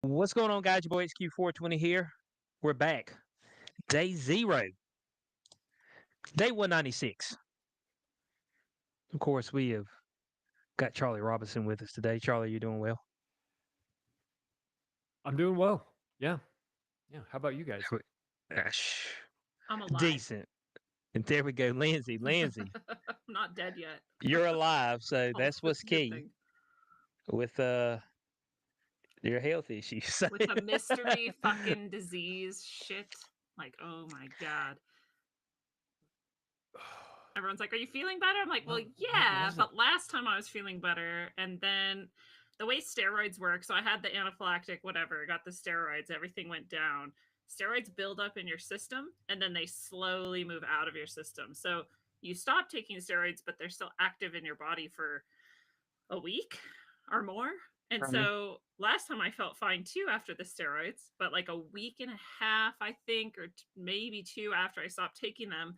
What's going on, guys? Your boy HQ420 here. We're back. Day zero, day 196. Of course, we have got Charlie Robinson with us today. Charlie, you doing well? I'm doing well. Yeah. Yeah. How about you guys? Ash, I'm alive. decent. And there we go, Lindsay. Lindsay, I'm not dead yet. you're alive, so Oh, that's that's what's a good key thing. with your health issues. With the mystery fucking disease shit. Like, oh my god. Everyone's like, "Are you feeling better?" I'm like, "Well, What yeah, was it? but last time I was feeling better, and then the way steroids work, so I had the anaphylactic whatever, got the steroids, everything went down. Steroids build up in your system and then they slowly move out of your system. So you stop taking steroids, but they're still active in your body for a week or more. And Mhm. so last time I felt fine too after the steroids, but like a week and a half, I think, or maybe two after I stopped taking them,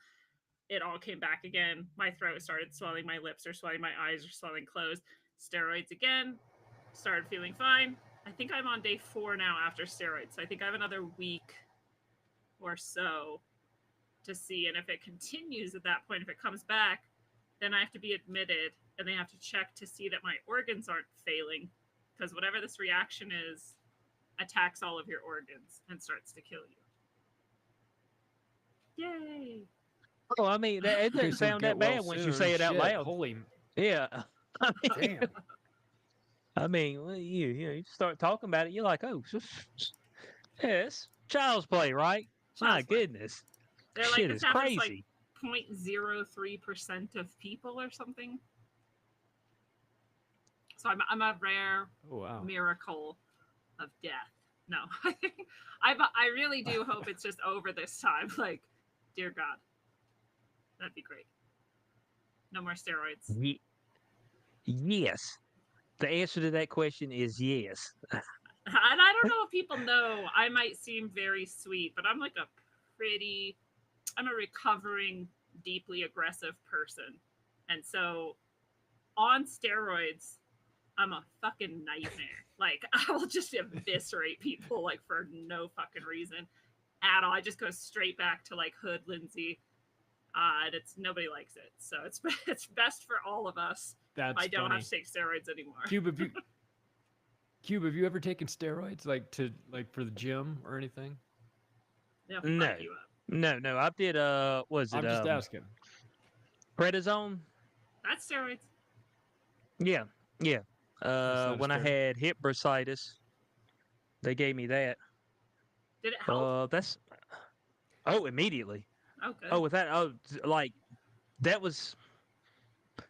it all came back again. My throat started swelling, my lips are swelling, my eyes are swelling closed. Steroids again, started feeling fine. I think I'm on day 4 now after steroids. So I think I have another week or so to see. And if it continues at that point, if it comes back, then I have to be admitted and they have to check to see that my organs aren't failing. Because whatever this reaction is attacks all of your organs and starts to kill you. Yay! Oh, I mean, it Okay, doesn't so sound that get well bad once you say soon. it out Shit. loud. Holy Yeah. I mean, damn. well, you start talking about it, you're like, oh, yeah, it's child's play, right? My Child's play. goodness. They're like, Shit this is happens like crazy. 0.03% of people or something. So I'm a rare Oh wow. miracle of death. No, I really do hope it's just over this time. Like, dear God, that'd be great. No more steroids. Ye- yes. The answer to that question is yes. And I don't know if people know, I might seem very sweet, but I'm like I'm a recovering, deeply aggressive person. And so on steroids, I'm a fucking nightmare. Like, I will just eviscerate people, like, for no fucking reason at all. I just go straight back to, like, hood Lindsay. And it's nobody likes it. So it's best for all of us if That's I don't have funny. to take steroids anymore. Cube, have you Cube, have you ever taken steroids like for the gym or anything? They'll fuck No. you up. No. I did was it I'm just asking. prednisone? That's steroids. Yeah. Yeah. That's not a When I steroid. had hip bursitis, they gave me that. Did it help? That's immediately. Oh, Oh, good. with that, like that was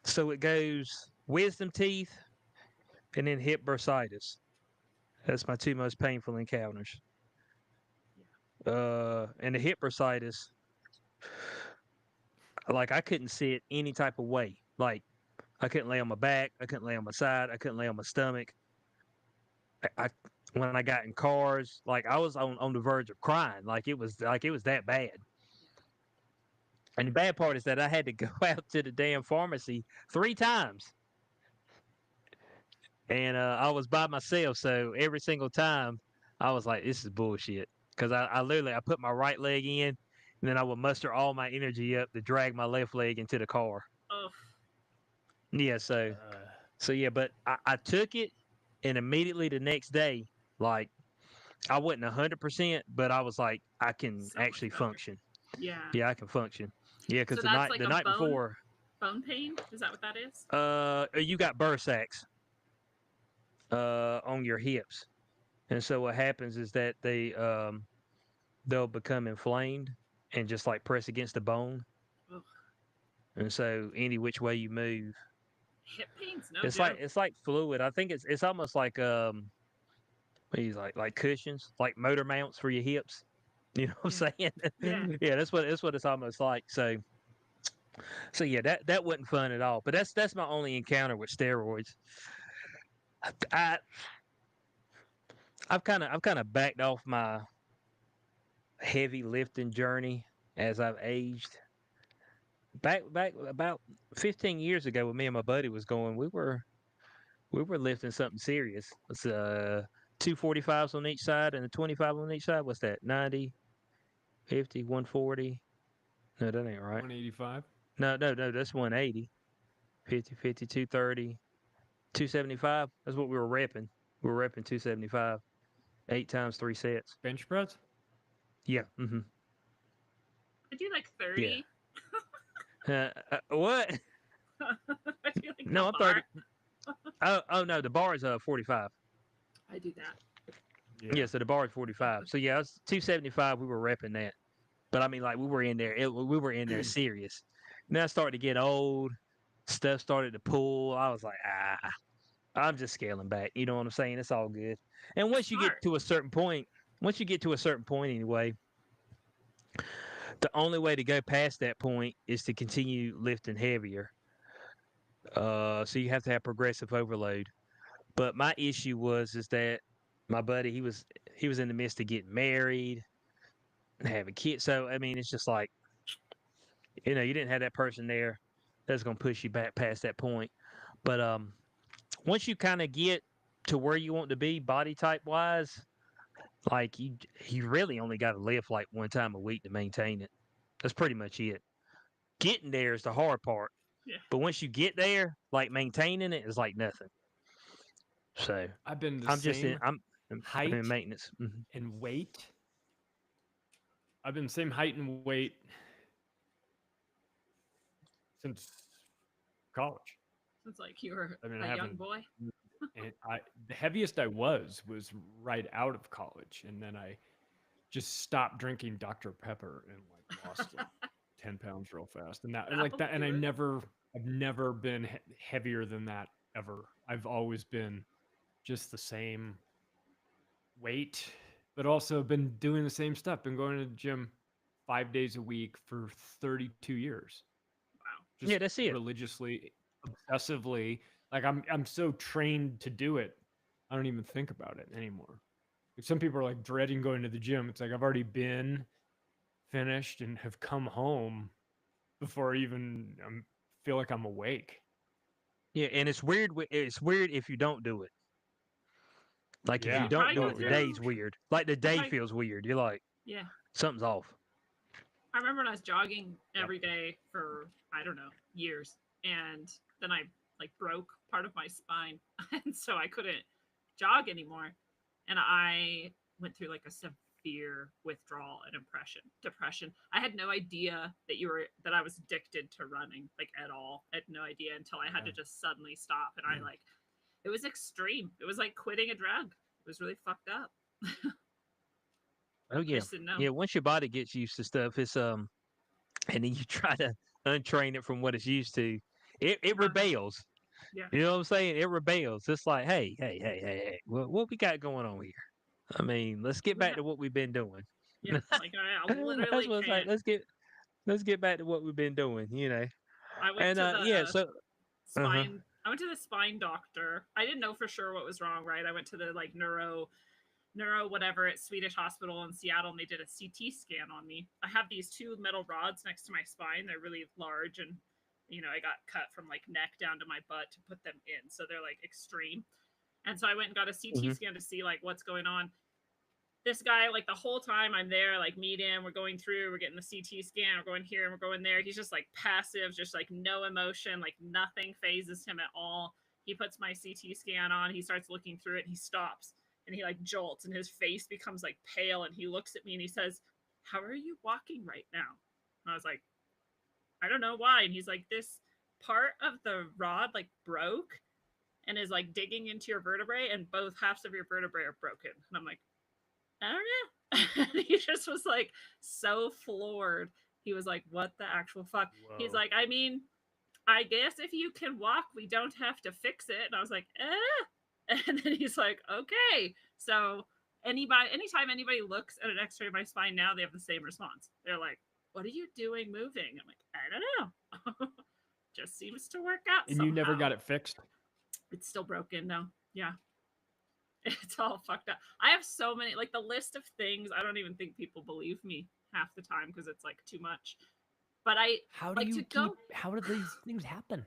so it goes wisdom teeth and then hip bursitis. That's my two most painful encounters. Yeah. And the hip bursitis, like I couldn't sit any type of way. Like I couldn't lay on my back, I couldn't lay on my side, I couldn't lay on my stomach. I when I got in cars, like I was on the verge of crying. Like it was that bad. And the bad part is that I had to go out to the damn pharmacy 3 times, and I was by myself. So every single time, I was like, "This is bullshit." Because I literally I put my right leg in, and then I would muster all my energy up to drag my left leg into the car. Oh, Yeah, so yeah, but I took it, and immediately the next day, like I wasn't 100%, but I was like, I can so actually much better. function. Yeah. Yeah, I can function. Yeah, because So the that's night like the a night before, bone pain. Is that what that is? you got burr sacks on your hips, and so what happens is that they'll become inflamed and just like press against the bone, Ugh. and so any which way you move, Hip pain's no joke. it's like fluid. I think it's almost like what is like cushions, like motor mounts for your hips. You know what Yeah. I'm Yeah. saying? Yeah, that's what it's almost like. So yeah, that wasn't fun at all. But that's my only encounter with steroids. I I've kind of backed off my heavy lifting journey as I've aged. Back about 15 years ago, when me and my buddy was going, we were lifting something serious. It's two 45s on each side and a 25 on each side. What's that? 90, 50, 140. No, that ain't right. 185. No, that's 180. 50, 50, 230, 275. That's what we were repping. We were repping 275. 8 times 3 sets. Bench press? Yeah. Mm-hmm. I do like Yeah. 30. What? I do like No, the I'm bar. 30. Oh no, the bar is 45. I do that. Yeah, so the bar is 45. So yeah, it's 275. We were repping that, but I mean, like we were in there. We were in there serious. Now I started to get old. Stuff started to pull. I was like, I'm just scaling back. You know what I'm saying? It's all good. And once you get Smart. to a certain point, anyway, the only way to go past that point is to continue lifting heavier. So you have to have progressive overload. But my issue is that my buddy he was in the midst of getting married and having kids. So I mean, it's just like you didn't have that person there that's gonna push you back past that point. But once you kind of get to where you want to be body type wise, like you really only got to lift like one time a week to maintain it. That's pretty much it. Getting there is the hard part. Yeah. But once you get there, like maintaining it is like nothing. So I've been the I'm just in same I'm height in maintenance. Mhm. and weight. I've been the same height and weight since college. It's like you were I mean, I a young haven't. boy. And the heaviest I was right out of college, and then I just stopped drinking Dr. Pepper and like lost like 10 pounds real fast, and like that, and That'll do it. I've never been heavier than that ever. I've always been just the same weight, but also been doing the same stuff. Been going to the gym 5 days a week for 32 years. Wow. Just Yeah, that's it. religiously, obsessively. Like I'm so trained to do it, I don't even think about it anymore. Like some people are like dreading going to the gym. It's like I've already been finished and have come home before even I feel like I'm awake. Yeah, and it's weird. It's weird if you don't do it. Like if Yeah, you Yeah, you don't probably do go it, the yeah. through. day's weird. Like the You day probably, feels weird. You're like yeah. something's off. I remember when I was jogging Yep. every day for I don't know years, and then I like broke part of my spine, and so I couldn't jog anymore, and I went through like a severe withdrawal and depression. I had no idea that I was addicted to running like at all. I had no idea until I had to Yeah. just suddenly stop, and I like it was extreme. It was like quitting a drug. It was really fucked up. Oh I yeah, just didn't know. yeah. Once your body gets used to stuff, it's and then you try to untrain it from what it's used to, it Uh-huh. rebels. Yeah. You know what I'm saying? It rebels. It's like, hey, what we got going on here? I mean, let's get We back ha- to what we've been doing. yeah. Like I That's literally what it's like. can't. Let's get back to what we've been doing. I went And to yeah, the so uh-huh. spine. I went to the spine doctor. I didn't know for sure what was wrong, right? I went to the like neuro whatever at Swedish Hospital in Seattle, and they did a CT scan on me. I have these two metal rods next to my spine. They're really large, and I got cut from like neck down to my butt to put them in, so they're like extreme. And so I went and got a CT Hmm. scan to see like what's going on. This guy, like the whole time I'm there, like meet him, we're going through, we're getting the CT scan, we're going here and we're going there. He's just like passive, just like no emotion, like nothing phases him at all. He puts my CT scan on, he starts looking through it, and he stops and he like jolts and his face becomes like pale and he looks at me and he says, "How are you walking right now?" And I was like, "I don't know why." And he's like, "This part of the rod like broke and is like digging into your vertebrae, and both halves of your vertebrae are broken." And I'm like, I don't know. He just was like so floored. He was like, "What the actual fuck?" He's Whoa. like, "I mean, I guess if you can walk, we don't have to fix it." And I was like, "Eh." And then he's like, "Okay." So anytime anybody looks at an X-ray of my spine now, they have the same response. They're like, "What are you doing moving?" I'm like, "I don't know." Just seems to work out And you never somehow. got it fixed? It's still broken now. Yeah. It's all fucked up. I have so many, like the list of things. I don't even think people believe me half the time because it's like too much. But I How do like to you go. how do these things happen?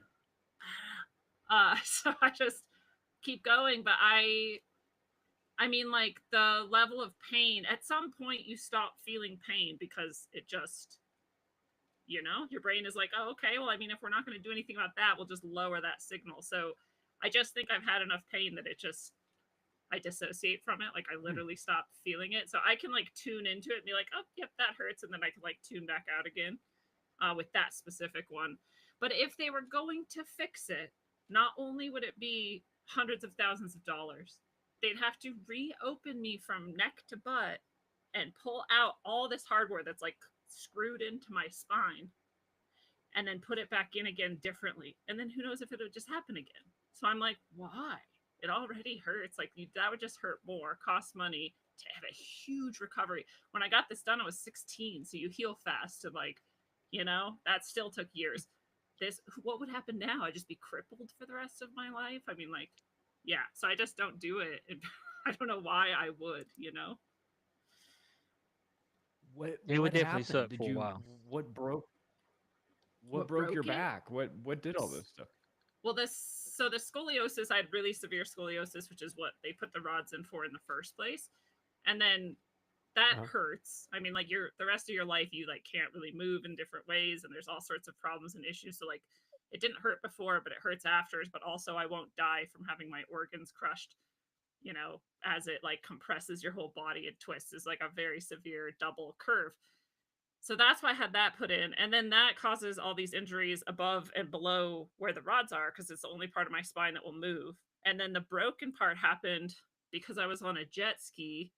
So I just keep going. But I I mean, like the level of pain, at some point you stop feeling pain because it just, your brain is like, oh, okay, well, I mean, if we're not going to do anything about that, we'll just lower that signal. So I just think I've had enough pain that I dissociate from it. Like I literally stop feeling it. So I can like tune into it and be like, oh, yep, that hurts. And then I can like tune back out again with that specific one. But if they were going to fix it, not only would it be hundreds of thousands of dollars, they'd have to reopen me from neck to butt and pull out all this hardware that's like screwed into my spine and then put it back in again differently. And then who knows if it would just happen again. So I'm like, why? It already hurts. Like that would just hurt more, cost money to have a huge recovery. When I got this done, I was 16. So you heal fast. And like, that still took years. What would happen now? I'd just be crippled for the rest of my life. I mean, like, yeah. So I just don't do it. I don't know why I would, It would definitely happened? suck for a while. What broke broke your it? back? What did all this stuff? Well, the scoliosis, I had really severe scoliosis, which is what they put the rods in for in the first place. And then that hurts. I mean, like the rest of your life, you like can't really move in different ways, and there's all sorts of problems and issues. So like, it didn't hurt before, but it hurts after. But also, I won't die from having my organs crushed. As it like compresses your whole body and twists, is like a very severe double curve. So that's why I had that put in. And then that causes all these injuries above and below where the rods are, because it's the only part of my spine that will move. And then the broken part happened because I was on a jet ski.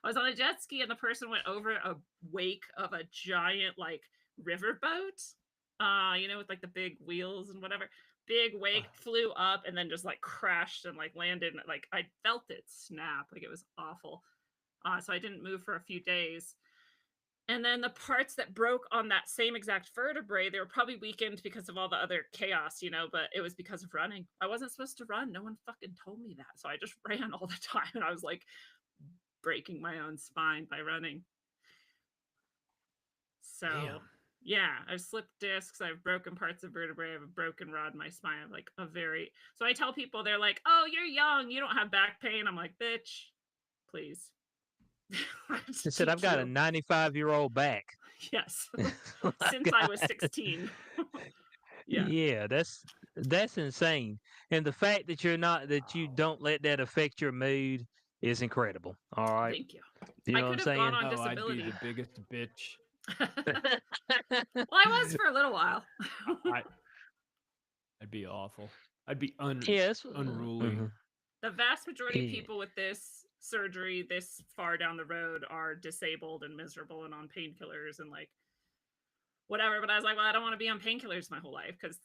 I was on a jet ski and the person went over a wake of a giant like riverboat, with like the big wheels and whatever. Big wake, flew up and then just like crashed and like landed. And, like I felt it snap. Like it was awful. So I didn't move for a few days. And then the parts that broke on that same exact vertebrae, they were probably weakened because of all the other chaos, but it was because of running. I wasn't supposed to run. No one fucking told me that. So I just ran all the time. And I was like breaking my own spine by running. So, Damn. yeah, I've slipped discs. I've broken parts of vertebrae. I have a broken rod in my spine. I have like so I tell people, they're like, oh, you're young. You don't have back pain. I'm like, bitch, please. She said, I've got a 95-year-old back. Yes. Since I was 16. Yeah, that's insane. And the fact that you don't let that affect your mood is incredible. All right. Thank you. You know I what I'm could have gone saying? on disability. I'd be the biggest bitch. Well, I was for a little while. I'd be awful. I'd be unruly. Mm-hmm. The vast majority of people with this surgery this far down the road are disabled and miserable and on painkillers and like whatever. But I was like, well, I don't want to be on painkillers my whole life because,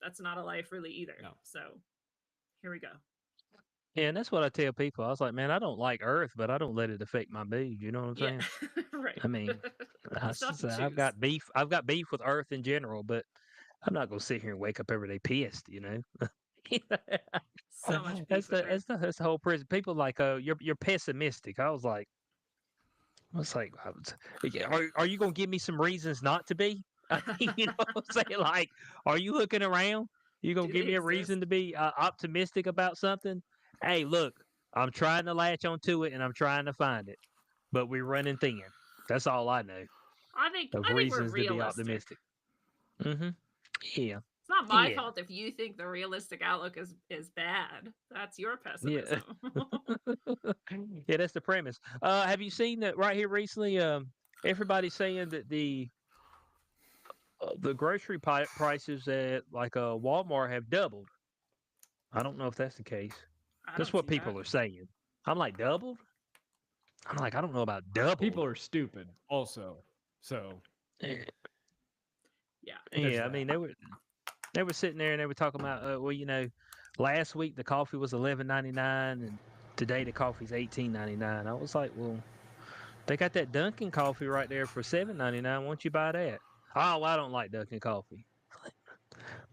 that's not a life really either. No. So here we go. Yeah, and that's what I tell people. I was like, man, I don't like Earth, but I don't let it affect my mood. You know what I'm saying? Right. I mean, I've got beef. I've got beef with Earth in general, but I'm not gonna sit here and wake up every day pissed. So much that's the whole prison. People like, you're pessimistic. I was like, are you gonna give me some reasons not to be? You know what I'm saying? Like, are you looking around? You gonna give me a reason to be optimistic about something? Hey, look, I'm trying to latch onto it and I'm trying to find it, but we're running thin. That's all I know. I think reasons we're to be realistic. optimistic. Mm-hmm. Yeah. It's not my fault if you think the realistic outlook is bad. That's your pessimism. Yeah, that's the premise. Have you seen that right here recently? Everybody's saying that the grocery prices at like Walmart have doubled. I don't know if that's the case. That's what people are saying. I'm like, doubled? I'm like, I don't know about doubled. People are stupid also. So yeah, I mean they were sitting there and they were talking about last week the coffee was $11.99 and today the coffee's $18.99. I was like, well, they got that Dunkin' coffee right there for $7.99. Why don't you buy that? Oh, well, I don't like Dunkin' coffee.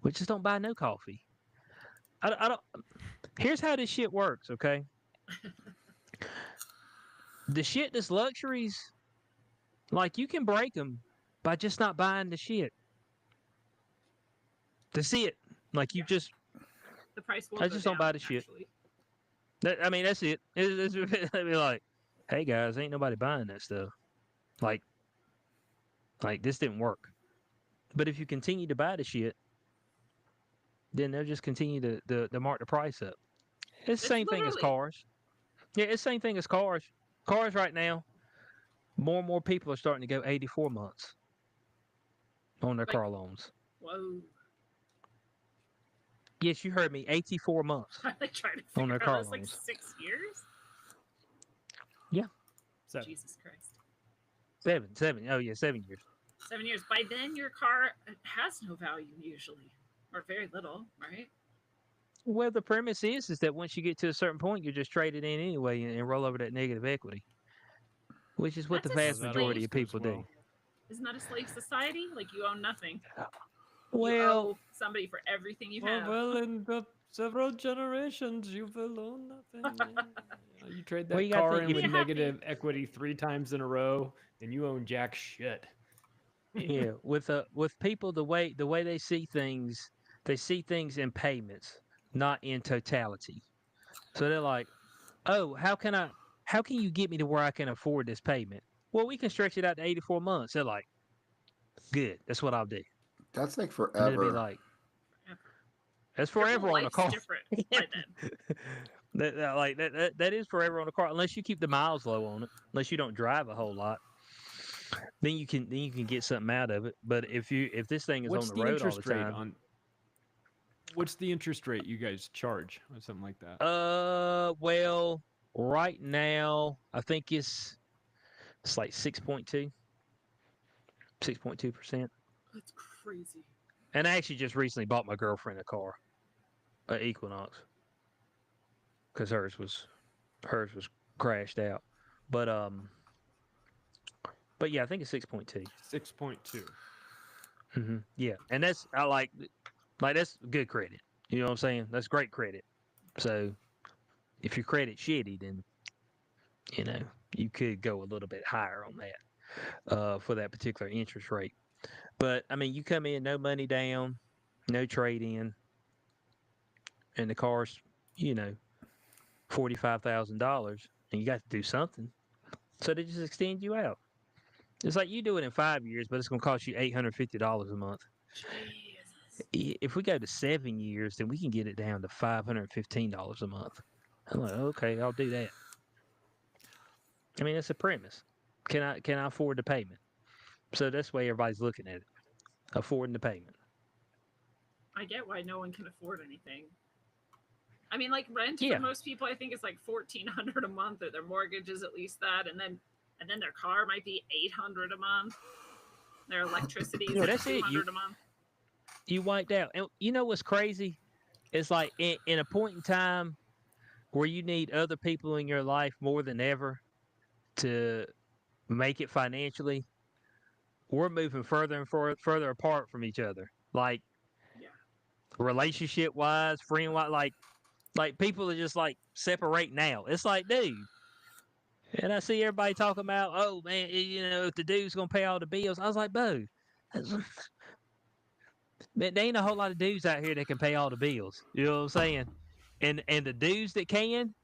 We just don't buy no coffee. I don't. Here's how this shit works, okay? The shit that's luxuries, like you can break them by just not buying the shit. That's it. Like you just. The price will I just don't buy the shit. I mean, that's it. I mean, like, hey guys, ain't nobody buying that stuff. Like, this didn't work. But if you continue to buy the shit, then they'll just continue to mark the price up. It's the It's same thing as literally cars. Yeah, it's the same thing as cars. Cars right now, more and more people are starting to go 84 months on their like, car loans. whoa. Yes, you heard me. 84 months I'm like trying to on figure their out car this like loans. 6 years. Yeah, So Jesus Christ. 7. Oh yeah, 7 years. 7 years. By then, your car has no value usually, or very little, right? Well, the premise is that once you get to a certain point, you just trade it in anyway and roll over that negative equity, which is what the That's a vast that majority always slave. of goes people do. well. Isn't that a slave society? Like you own nothing. You Well, owe somebody for everything you Oh, have. well, in the several generations, you will own nothing. You trade well, that you got to car think in if Be with happy. negative equity 3 times in a row, and you own jack shit. yeah, with people the way they see things in payments, not in totality. So they're like, "Oh, how can you get me to where I can afford this payment?" Well, we can stretch it out to 84 months. They're like, "Good, that's what I'll do." That's like And it'll be forever. like, "That's Your whole forever on a life's car." different by then. That is forever on a car unless you keep the miles low on it, unless you don't drive a whole lot. Then you can get something out of it. But if this thing is on What's the the road all the interest rate time, on? What's the interest rate you guys charge or something like that? well, right now I think it's like 6.2%. That's crazy. And I actually just recently bought my girlfriend a car, a Equinox, because hers was crashed out. But yeah, I think it's 6.2. 6.2. Yeah, and that's I like that's good credit. You know what I'm saying? That's great credit. So if your credit's shitty, then you know you could go a little bit higher on that for that particular interest rate. But I mean, you come in no money down, no trade in, and the car's $45,000, and you got to do something. So they just extend you out. It's like you do it in 5 years, but it's going to cost you $850 a month. Jesus. If we go to 7 years, then we can get it down to $515 a month. I'm like, okay, I'll do that. I mean, it's a premise. Can I afford the payment? So that's the way everybody's looking at it, affording the payment. I get why no one can afford anything. I mean, like rent Yeah. for most people, I think is like $1,400 a month, or their mortgage is at least that, and then their car might be $800 a month. Their electricity is Yeah, like that's it. $200 a month. You wiped out. And you know what's crazy? It's like in a point in time where you need other people in your life more than ever to make it financially, we're moving further and further apart from each other. Like Yeah. relationship wise, friend wise, like people are just like separate now. It's like, dude. And I see everybody talking about, oh man, if the dude's gonna pay all the bills. I was like, bro, there ain't a whole lot of dudes out here that can pay all the bills. You know what I'm saying? And the dudes that can,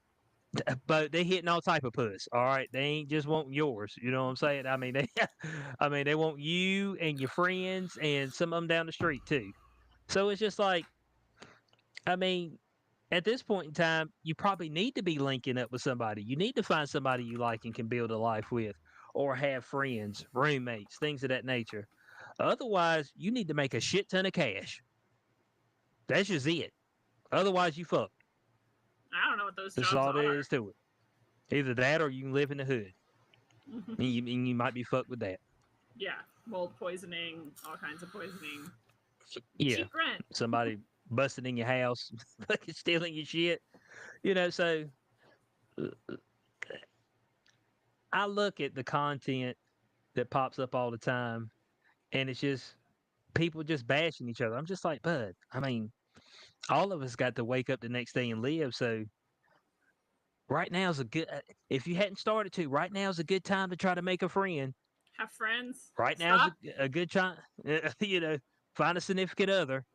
but they hitting all type of puss. All right, they ain't just wanting yours. You know what I'm saying? I mean, they want you and your friends and some of them down the street too. So it's just like, I mean, at this point in time, you probably need to be linking up with somebody. You need to find somebody you like and can build a life with, or have friends, roommates, things of that nature. Otherwise, you need to make a shit ton of cash. That's just it. Otherwise, you fuck. I don't know what those That's jobs all there are. is to it. Either that or you can live in the hood. And you might be fucked with that. Yeah. Mold poisoning, all kinds of poisoning. Yeah. Cheap rent. Somebody busting in your house, fucking stealing your shit. So I look at the content that pops up all the time, and it's just people just bashing each other. I'm just like, bud, I mean, all of us got to wake up the next day and live. So right now is a good, if you hadn't started to, right now is a good time to try to make a friend. Have friends. Right now is Stop. a good time, find a significant other.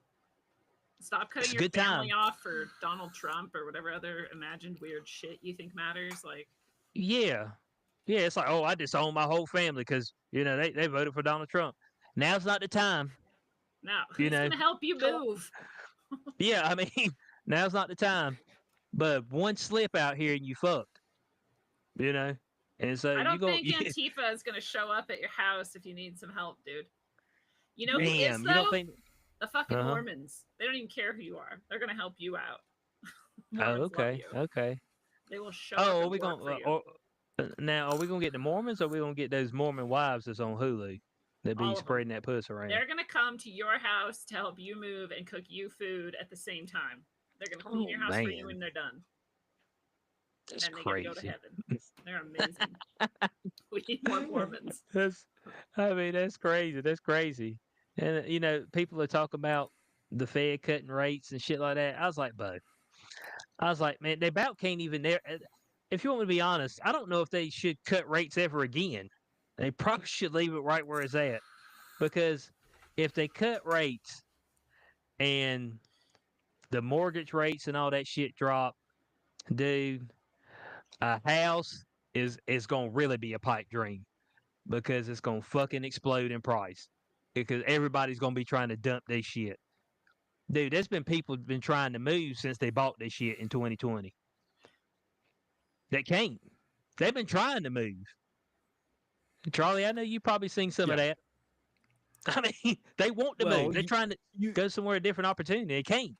Stop cutting It's a your good family time. off for Donald Trump or whatever other imagined weird shit you think matters. Like, Yeah, yeah. It's like, oh, I disown my whole family because they voted for Donald Trump. Now's not the time. no, You who's know. gonna help you move? Yeah, I mean, now's not the time. But one slip out here and you fucked. You know. And so I you don't go, think Antifa is gonna show up at your house if you need some help, dude. You know who is damn. You don't though? think? The fucking Uh huh. Mormons. They don't even care who you are. They're gonna help you out. Oh, Mormons love okay, you. okay. They will show up Oh, are and we work gonna for you. now? Are we gonna get the Mormons, or are we gonna get those Mormon wives that's on Hulu that be All of them. spreading that puss around? They're gonna come to your house to help you move and cook you food at the same time. They're gonna clean Oh your house for you man, when they're done. that's Then they get to go to crazy. heaven. They're amazing. We need more Mormons. That's, I mean, that's crazy. That's crazy. And people are talking about the Fed cutting rates and shit like that. I was like, bud, I was like, man, they about can't even there. If you want me to be honest, I don't know if they should cut rates ever again. They probably should leave it right where it's at because if they cut rates and the mortgage rates and all that shit drop, dude, a house is gonna really be a pipe dream because it's gonna fucking explode in price because everybody's gonna be trying to dump their shit. Dude, there's been people been trying to move since they bought this shit in 2020. They can't. They've been trying to move. Charlie, I know you probably seen some of Yeah. that. I mean, they want to Well, move. They're trying to you go somewhere a different opportunity. They can't.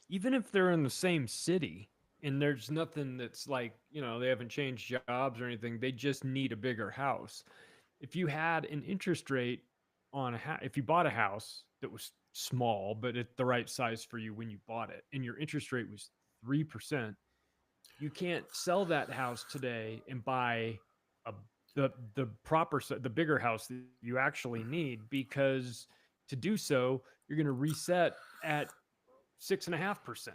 even if they're in the same city and there's nothing that's like, they haven't changed jobs or anything, they just need a bigger house. If you had an interest rate on if you bought a house that was small but at the right size for you when you bought it and your interest rate was 3%, you can't sell that house today and buy a the proper the bigger house that you actually need, because to do so you're going to reset at 6.5%.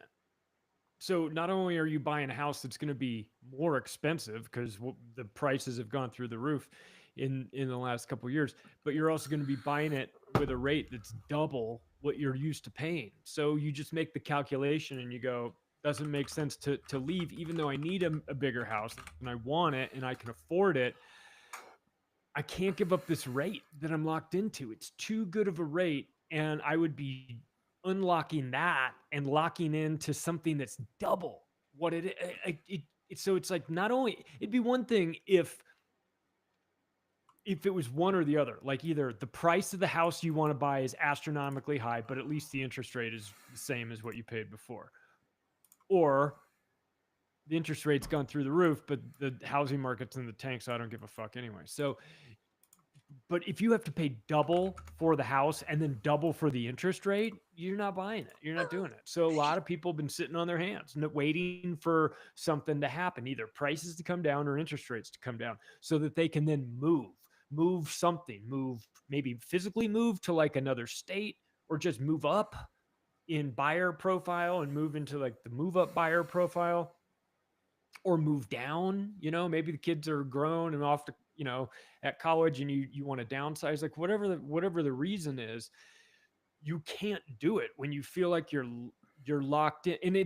So not only are you buying a house that's going to be more expensive because the prices have gone through the roof in the last couple of years, but you're also going to be buying it with a rate that's double what you're used to paying. So you just make the calculation and you go, doesn't make sense to leave, even though I need a bigger house and I want it and I can afford it. I can't give up this rate that I'm locked into. It's too good of a rate, and I would be unlocking that and locking into something that's double what so it's like, not only it'd be one thing if it was one or the other, like either the price of the house you want to buy is astronomically high, but at least the interest rate is the same as what you paid before, or the interest rate's gone through the roof, but the housing market's in the tank, so I don't give a fuck anyway. So but if you have to pay double for the house and then double for the interest rate, you're not buying it. You're not doing it. So a lot of people have been sitting on their hands waiting for something to happen, either prices to come down or interest rates to come down, so that they can then move something, maybe physically move to like another state, or just move up in buyer profile and move into like the move up buyer profile, or move down. Maybe the kids are grown and off to at college, and you want to downsize, like whatever the reason is. You can't do it when you feel like you're locked in. And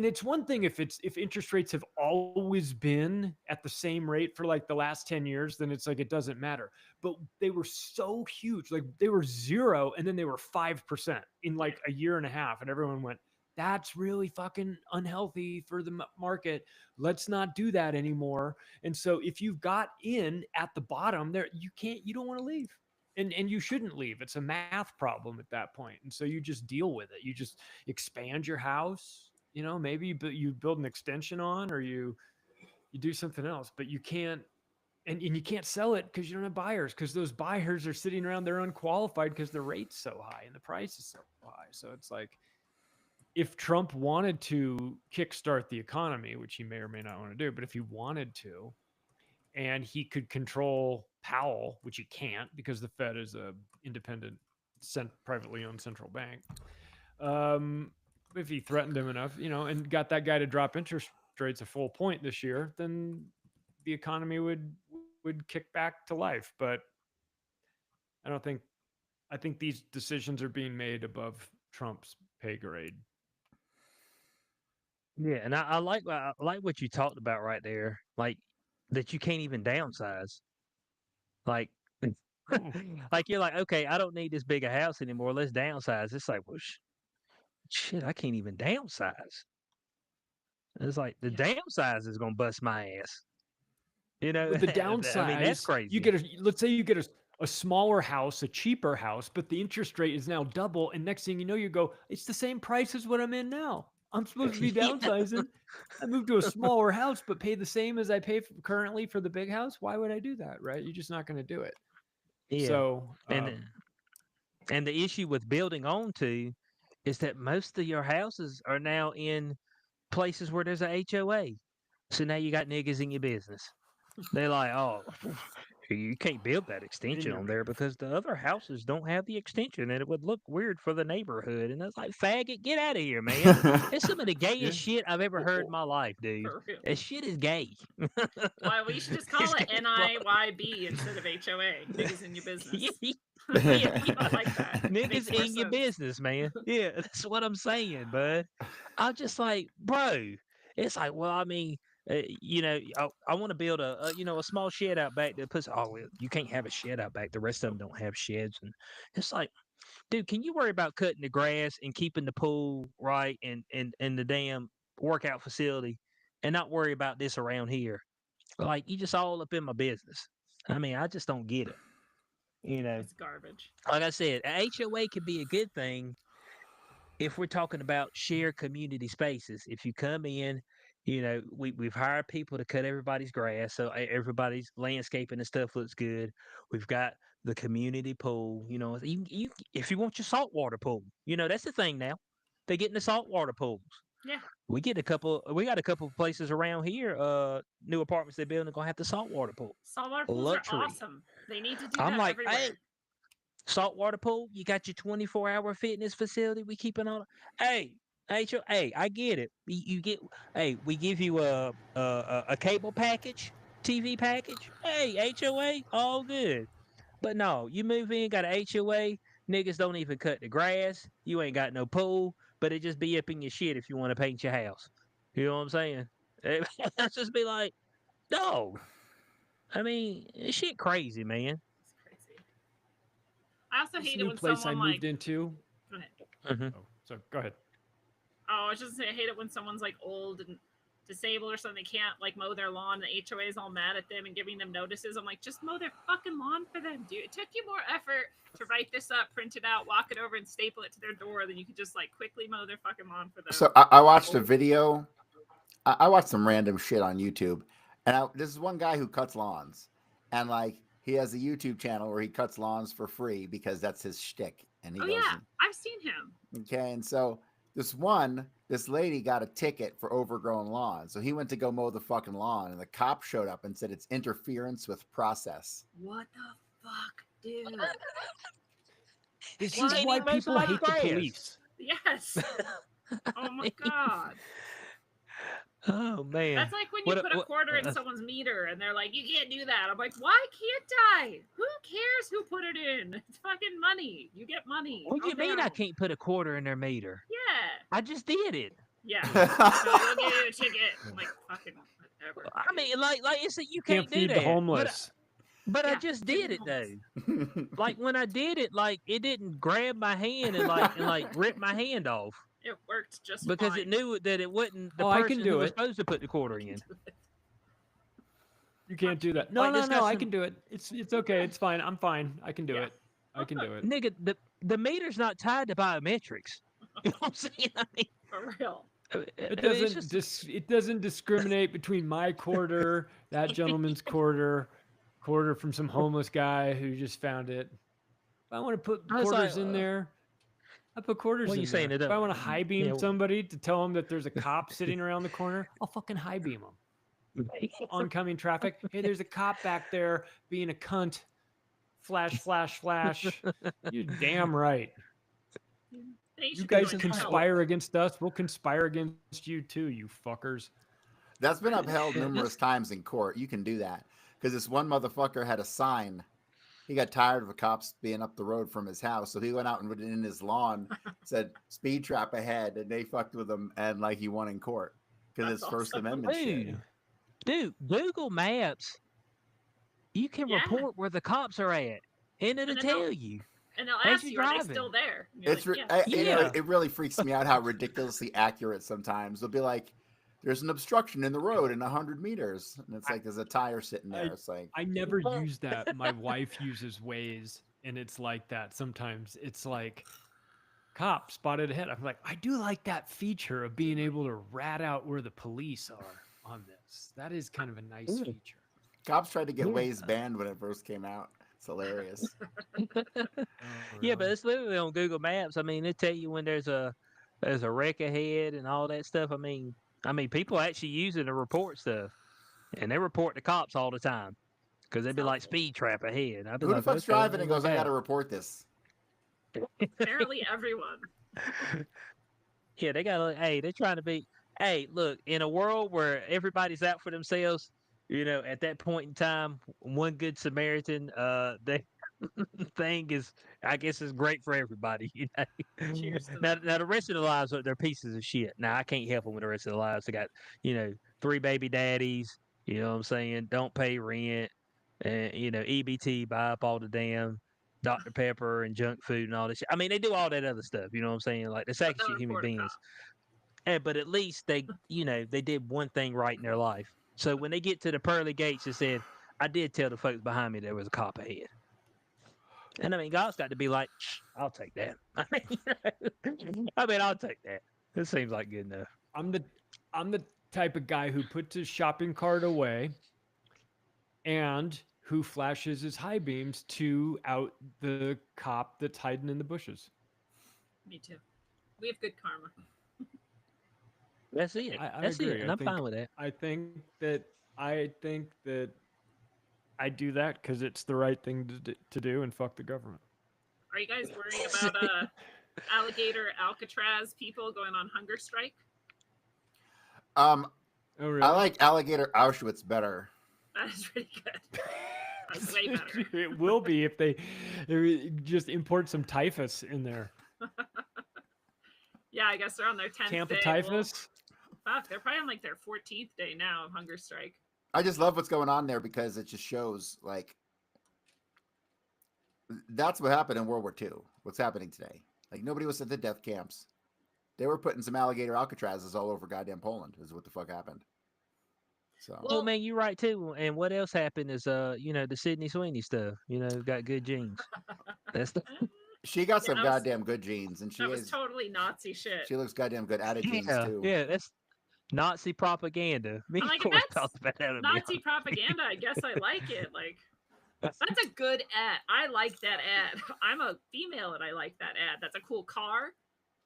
it's one thing if interest rates have always been at the same rate for like the last 10 years, then it's like it doesn't matter. But they were so huge, like they were 0 and then they were 5% in like a year and a half, and everyone went, that's really fucking unhealthy for the market. Let's not do that anymore. And so if you've got in at the bottom there, you don't want to leave. And you shouldn't leave. It's a math problem at that point. And so you just deal with it. You just expand your house, maybe you build an extension on, or you do something else, but you can't, and you can't sell it because you don't have buyers, because those buyers are sitting around, they're unqualified because the rate's so high and the price is so high. So it's like, if Trump wanted to kickstart the economy, which he may or may not want to do, but if he wanted to, and he could control Powell, which he can't because the Fed is a independent, privately owned central bank. If he threatened him enough, and got that guy to drop interest rates a full point this year, then the economy would kick back to life. But I think these decisions are being made above Trump's pay grade. Yeah, and I like what you talked about right there, like that you can't even downsize. Like, Oh, like you're like, okay, I don't need this big a house anymore. Let's downsize. It's like, well, shit, I can't even downsize. It's like the Yeah. downsize is gonna bust my ass. You know, But the I mean that's downsize, you crazy. get let's say you get a smaller house, a cheaper house, but the interest rate is now double, and next thing you know, you go, it's the same price as what I'm in now. I'm supposed to be Yeah. downsizing. I moved to a smaller house, but pay the same as I pay currently for the big house. Why would I do that, right? You're just not going to do it. Yeah, So, and the issue with building onto is that most of your houses are now in places where there's a HOA. So now you got niggas in your business. They're like, oh, you can't build that extension on there because the other houses don't have the extension and it would look weird for the neighborhood. And it's like, faggot, get out of here, man. It's some of the gayest shit I've ever heard in my life, dude. For real. That shit is gay. Why, we should just call it NIYB instead of HOA. Niggas in your business. I like that. Niggas in your business, man. Yeah, that's what I'm saying, bud. I'm just like, bro. It's like, well, I mean, you know, I want to build a small shed out back that puts. Oh, well, you can't have a shed out back. The rest of them don't have sheds, and it's like, dude, can you worry about cutting the grass and keeping the pool right and the damn workout facility, and not worry about this around here? Like, you just all up in my business. I mean, I just don't get it. You know, It's garbage. like I said, a HOA could be a good thing if we're talking about shared community spaces. If you come in, you know, we've hired people to cut everybody's grass, so everybody's landscaping and stuff looks good. We've got the community pool. You know, you if you want your saltwater pool, you know, that's the thing now. They're getting the saltwater pools. Yeah. We got a couple places around here, new apartments they're building are gonna have the saltwater pool. Saltwater pools Luxury. are awesome. They need to do I'm that like, everywhere. hey, saltwater pool, you got your 24-hour fitness facility. We keeping on. Hey, hey, I get it. You get. Hey, we give you a cable package, TV package. Hey, HOA, all good. But no, you move in, got a HOA. Niggas don't even cut the grass. You ain't got no pool, but it just be up in your shit if you want to paint your house. You know what I'm saying? Let's just be like, dog. I mean, this shit crazy, man. It's crazy. I also this hate it new when place someone I moved like. into. Go ahead. Mm-hmm. Oh, so go ahead. Oh, I was just saying, I hate it when someone's like old and disabled or something. They can't like mow their lawn. The HOA is all mad at them and giving them notices. I'm like, just mow their fucking lawn for them, dude. It took you more effort to write this up, print it out, walk it over, and staple it to their door than you could just like quickly mow their fucking lawn for them. So I watched a video. I watched some random shit on YouTube, and this is one guy who cuts lawns, and like he has a YouTube channel where he cuts lawns for free because that's his shtick. And he Oh goes, yeah, I've seen him. okay, and so this lady got a ticket for overgrown lawn, so he went to go mow the fucking lawn, and the cop showed up and said it's interference with process. What the fuck, dude? This Why is ain't why he mowing people my hate the grass? police. Yes. Oh my god. Oh man. That's like when you put a quarter in someone's meter and they're like, you can't do that. I'm like, why can't I? Who cares who put it in? It's fucking money. You get money. What do you mean I down. can't put a quarter in their meter? Yeah. I just did it. Yeah. We'll give you a ticket. I'm like, fucking whatever. I mean, like it's you Can't do feed that. the homeless. But I Yeah, just feed did the it homeless. though. Like when I did it, like it didn't grab my hand and like rip my hand off It worked just because fine. it knew that it wasn't the Oh, I can person do who was it. supposed to put the quarter in. You can't do that. No, Like, this no, got I some- can do it. It's okay. It's fine. I'm fine. I can do Yeah. it. I can do it. Nigga, the meter's not tied to biometrics. You know what I'm saying? I mean, For real. It I mean, it's doesn't just- it doesn't discriminate between my quarter, that gentleman's quarter from some homeless guy who just found it. If I want to put I was quarters like, in there, I put quarters what are in you saying? there. It If I don't- want to high beam yeah, somebody to tell them that there's a cop sitting around the corner, I'll fucking high beam them. Oncoming traffic. Hey, there's a cop back there being a cunt. Flash, flash, flash. You're damn right. They You should be guys going to hell. conspire against us. We'll conspire against you too, you fuckers. That's been upheld numerous times in court. You can do that because this one motherfucker had a sign he got tired of the cops being up the road from his house, so he went out and put it in his lawn, said "speed trap ahead," and they fucked with him, and like he won in court because That's it's First awesome. Amendment shit. Dude, Google Maps, you can Yeah. report where the cops are at, and it'll And then they'll- tell you. And they'll As ask you're you, are they driving. still there? And you're It's like, you know, Yeah. it really freaks me out how ridiculously accurate sometimes they'll be like, "There's an obstruction in the road in 100 meters," and it's like there's a tire sitting there. It's like I never use that. My wife uses Waze, and it's like that. Sometimes it's like, cop spotted ahead. I'm like, I do like that feature of being able to rat out where the police are on this. That is kind of a nice Yeah. feature. cops tried to get Yeah. Waze banned when it first came out. It's hilarious. Yeah, but it's literally on Google Maps. I mean, it tell you when there's a wreck ahead and all that stuff. I mean, people actually use it to report stuff, and they report the cops all the time because they'd be like helpful. speed trap ahead. I'd be Who the like, fuck's okay, driving and look goes, "I got out." to report this"? apparently everyone. Yeah, they got. Hey, they're trying to be. Hey, look, in a world where everybody's out for themselves, at that point in time, one good Samaritan, they thing is, I guess, is great for everybody. Cheers to Now, them. now the rest of the lives are they're pieces of shit. Now I can't help them with the rest of the lives. They got 3 baby daddies. You know what I'm saying? Don't pay rent, and EBT buy up all the damn Dr. Pepper and junk food and all this shit. I mean, they do all that other stuff. You know what I'm saying? Like they're But second they'll shit human report a beings. cop. But at least they did one thing right in their life. So when they get to the pearly gates, it said, "I did tell the folks behind me there was a cop ahead." And I mean, God's got to be like, "I'll take that." I'll take that. This seems like good enough. I'm the type of guy who puts his shopping cart away and who flashes his high beams to out the cop that's hiding in the bushes. Me too. We have good karma. That's it. I That's agree. it, and I'm fine with that. I think that I do that because it's the right thing to do, and fuck the government. Are you guys worried about alligator Alcatraz people going on hunger strike? Oh, really? I like alligator Auschwitz better. That is pretty good. That's way better. It will be if they just import some typhus in there. Yeah, I guess they're on their 10th Camp day. of typhus. Fuck, they're probably on like their 14th day now of hunger strike. I just love what's going on there because it just shows like that's what happened in World War II. What's happening today? Like nobody was at the death camps. They were putting some alligator Alcatrazes all over goddamn Poland. Is what the fuck happened. So Well, man, you're right too. And what else happened is, the Sydney Sweeney stuff. Got good genes. That's the. she got some that was- goddamn good genes, and That was totally Nazi shit. she looks goddamn good out of genes too. Yeah, that's Nazi propaganda. Me, I'm of like, course, that's talked about that. Nazi propaganda. I guess I like it. Like, that's a good ad. I like that ad. I'm a female and I like that ad. That's a cool car.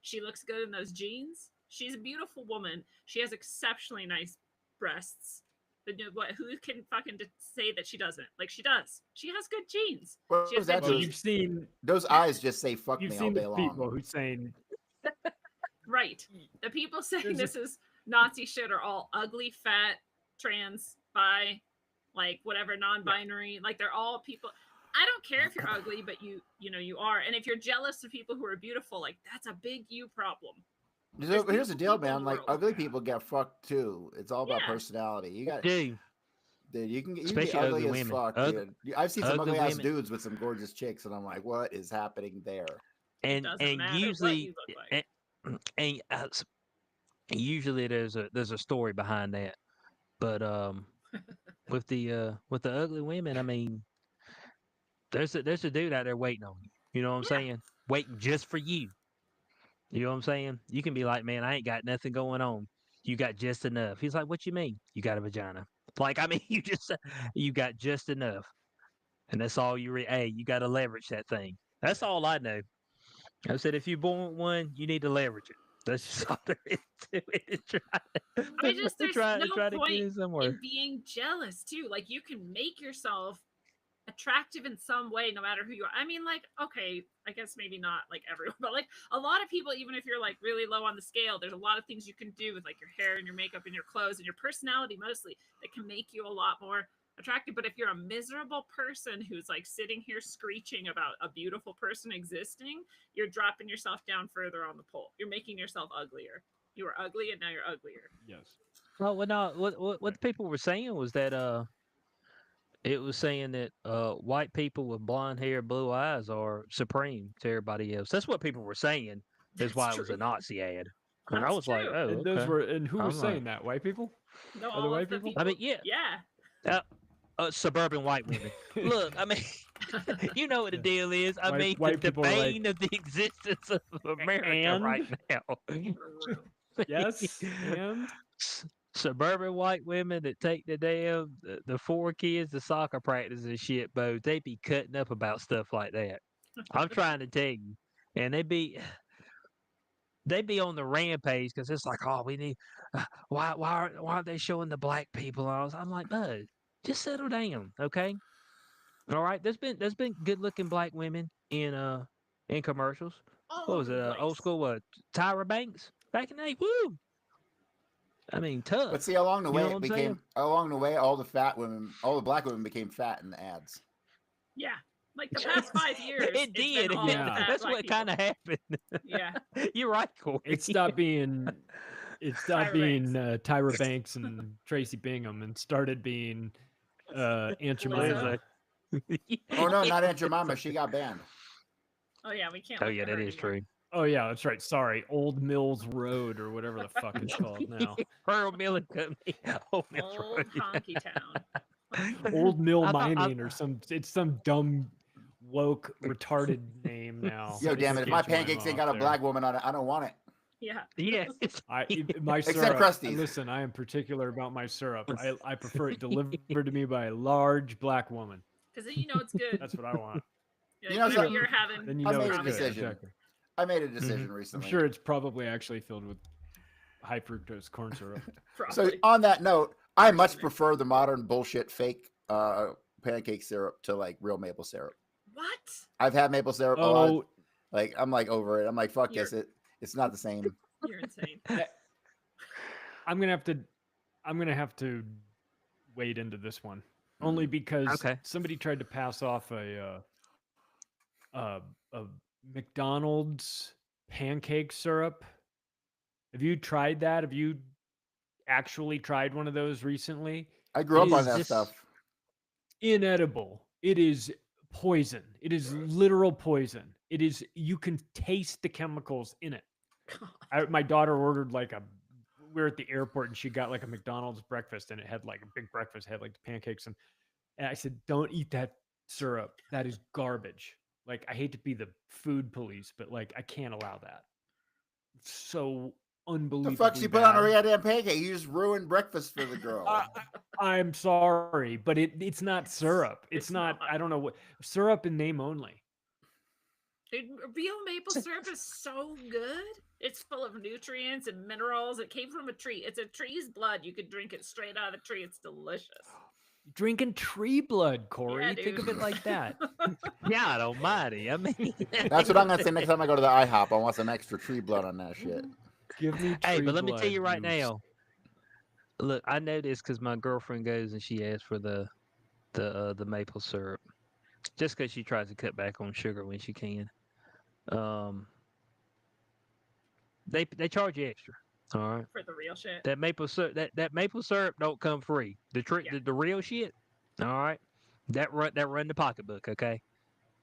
She looks good in those jeans. She's a beautiful woman. She has exceptionally nice breasts. But who can fucking say that she doesn't? Like, she does. She has good jeans. What She has was that? good Well, jeans. you've seen Those eyes just say "fuck you've me" all seen day the long. people who saying Right. The people saying There's this is Nazi shit are all ugly, fat, trans, bi, like whatever, non-binary. Like they're all people. I don't care if you're ugly, but you are. And if you're jealous of people who are beautiful, like that's a big you problem. So here's the beautiful deal, people in man. the Like world. ugly people get fucked too. It's all about Yeah. personality. You got Dude, dude. You can be Especially ugly ugly as women. fuck, Ugly- dude. I've seen some ugly ugly ass women. dudes with some gorgeous chicks, and I'm like, what is happening there? and doesn't matter what usually, you look like. usually there's a story behind that. But with the ugly women, I mean, there's a dude out there waiting on you. You know what I'm Yeah. saying? Waiting just for you. You know what I'm saying? You can be like, man, I ain't got nothing going on. You got just enough. He's like, what you mean? You got a vagina? Like, I mean, you got just enough, and that's all you. Hey, you got to leverage that thing. That's all I know. I said, if you're born with one, you need to leverage it. That's just all there is to it. I mean, just there's try no to get point it somewhere. in being jealous too. Like you can make yourself attractive in some way, no matter who you are. I mean, like, okay, I guess maybe not like everyone, but like a lot of people, even if you're like really low on the scale, there's a lot of things you can do with like your hair and your makeup and your clothes and your personality mostly that can make you a lot more attractive. But if you're a miserable person who's like sitting here screeching about a beautiful person existing, you're dropping yourself down further on the pole. You're making yourself uglier. You were ugly and now you're uglier. Yes. Well, no, what the people were saying was that it was saying that white people with blonde hair, blue eyes are supreme to everybody else. That's what people were saying. That's why it was a Nazi ad. And I That's was like, true. oh, And okay. those were, and who was I'm saying like, that? White people? No, Are the all white of the people? people. I mean, yeah, Yeah. suburban white women. Look, I mean, you know what the Yeah. deal is. I White- mean, white the people are like, bane of the existence of America and? right now. Yes, and Suburban white women that take the damn the 4 kids to soccer practice and shit, Bo, they be cutting up about stuff like that. I'm trying to tell you, and they be on the rampage because it's like, oh, we need why aren't they showing the black people? I'm like, bud, just settle down, okay? All right, there's been good looking black women in commercials. All What was over it? the Old place. school what? Tyra Banks back in the day. Woo! I mean, tough. But see, along the You way, know it what I'm became saying? along the way, all the fat women, all the black women became fat in the ads. Yeah. Like the past 5 years, It it's did. been all Yeah. fat That's black what people. kind of happened. Yeah. You're right, Corey. it stopped being Tyra Tyra Banks and Tracy Bingham and started being Aunt Jemima. Lizzo. Oh no, not Aunt Jemima. She got banned. Oh yeah, we can't. Oh look yeah, at that her is anymore. true. Oh yeah, that's right. Sorry, Old Mills Road or whatever the fuck it's called now. Pearl Milling Company. Oh, that's Old right. honky town. Old Mill I thought- Mining or it's some dumb woke retarded name now. Yo, They damn it! took If my Aunt Jemima pancakes ain't off got a there. black woman on it, I don't want it. Yeah. Yeah. My Except syrup. Krusty's. Listen, I am particular about my syrup. I prefer it delivered to me by a large black woman. Because then you know it's good. That's what I want. Like, You know whenever something? you're having. Then you I know made it's a good. decision. Exactly. I made a decision I'm recently. sure it's probably actually filled with high fructose corn syrup. So Probably. on that note, I much prefer the modern bullshit fake pancake syrup to like real maple syrup. What? I've had maple syrup a lot. Oh, Like I'm like over it. I'm like fuck You're- this. It's not the same. You're insane. I'm gonna have to wade into this one only because Okay. somebody tried to pass off a McDonald's pancake syrup. Have you tried that? Have you actually tried one of those recently? I grew up on Is that this- stuff. Inedible. It is poison. It is literal poison. It is. You can taste the chemicals in it. My daughter ordered like we were at the airport and she got like a McDonald's breakfast and it had like a big breakfast, had like the pancakes and I said, don't eat that syrup. That is garbage. Like I hate to be the food police, but like I can't allow that. It's so unbelievably The fuck she put on a bad. goddamn pancake? You just ruined breakfast for the girl. I'm sorry, but it's not syrup. It's It's not. not. I don't know what syrup in name only. Dude, real maple syrup is so good. It's full of nutrients and minerals. It came from a tree. It's a tree's blood. You could drink it straight out of the tree. It's delicious. Drinking tree blood, Corey. Yeah, Think of dude. it like that. God almighty. I mean, That's what I'm gonna say next time I go to the IHOP. I want some extra tree blood on that shit. Give me. Hey, tree but let me tell blood, you right s- now. Look, I know this because my girlfriend goes and she asks for the maple syrup, just because she tries to cut back on sugar when she can. They charge you extra. All right. For the real shit. That maple syrup that maple syrup don't come free. Yeah. The real shit. All right. That run the pocketbook. Okay.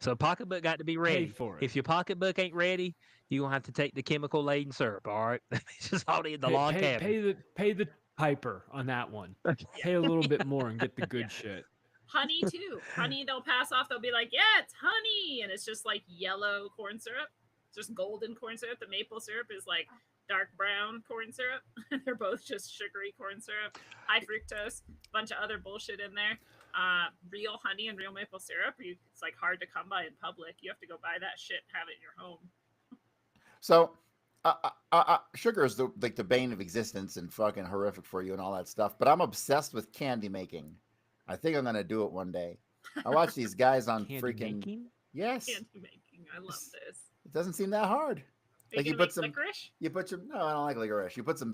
So pocketbook got to be Pay ready. for it. If your pocketbook ain't ready, you gonna have to take the chemical laden syrup. All right. It's just all in the log cabin. pay the piper on that one. Pay a little bit more and get the good Yeah. shit. Honey too. Honey, they'll pass off. They'll be like, "Yeah, it's honey," and it's just like yellow corn syrup. It's just golden corn syrup. The maple syrup is like dark brown corn syrup. They're both just sugary corn syrup, high fructose, bunch of other bullshit in there. Real honey and real maple syrup. It's like hard to come by in public. You have to go buy that shit and have it in your home. So, sugar is the bane of existence and fucking horrific for you and all that stuff. But I'm obsessed with candy making. I think I'm gonna do it one day. I watch these guys on Candy freaking making? yes. Candy making. I love this. It doesn't seem that hard. Are Like you you gonna put make some, licorice? you put some. No, I don't like licorice. You put some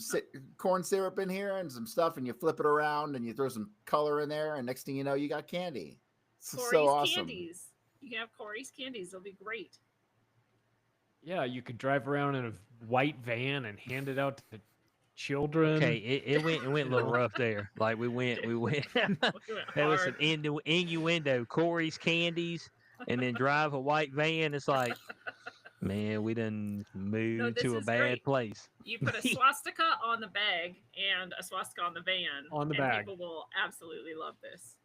corn syrup in here and some stuff, and you flip it around, and you throw some color in there, and next thing you know, you got candy. It's Cory's so awesome. candies. You can have Cory's candies. They'll be great. Yeah, you could drive around in a white van and hand it out to the children. Okay, it went a little rough there. Like we went We went there was hard. some innuendo, Corey's candies, and then drive a white van. It's like, man, we done moved this to a is bad great. place. You put a swastika on the bag and a swastika on the van, On the and bag. people will absolutely love this.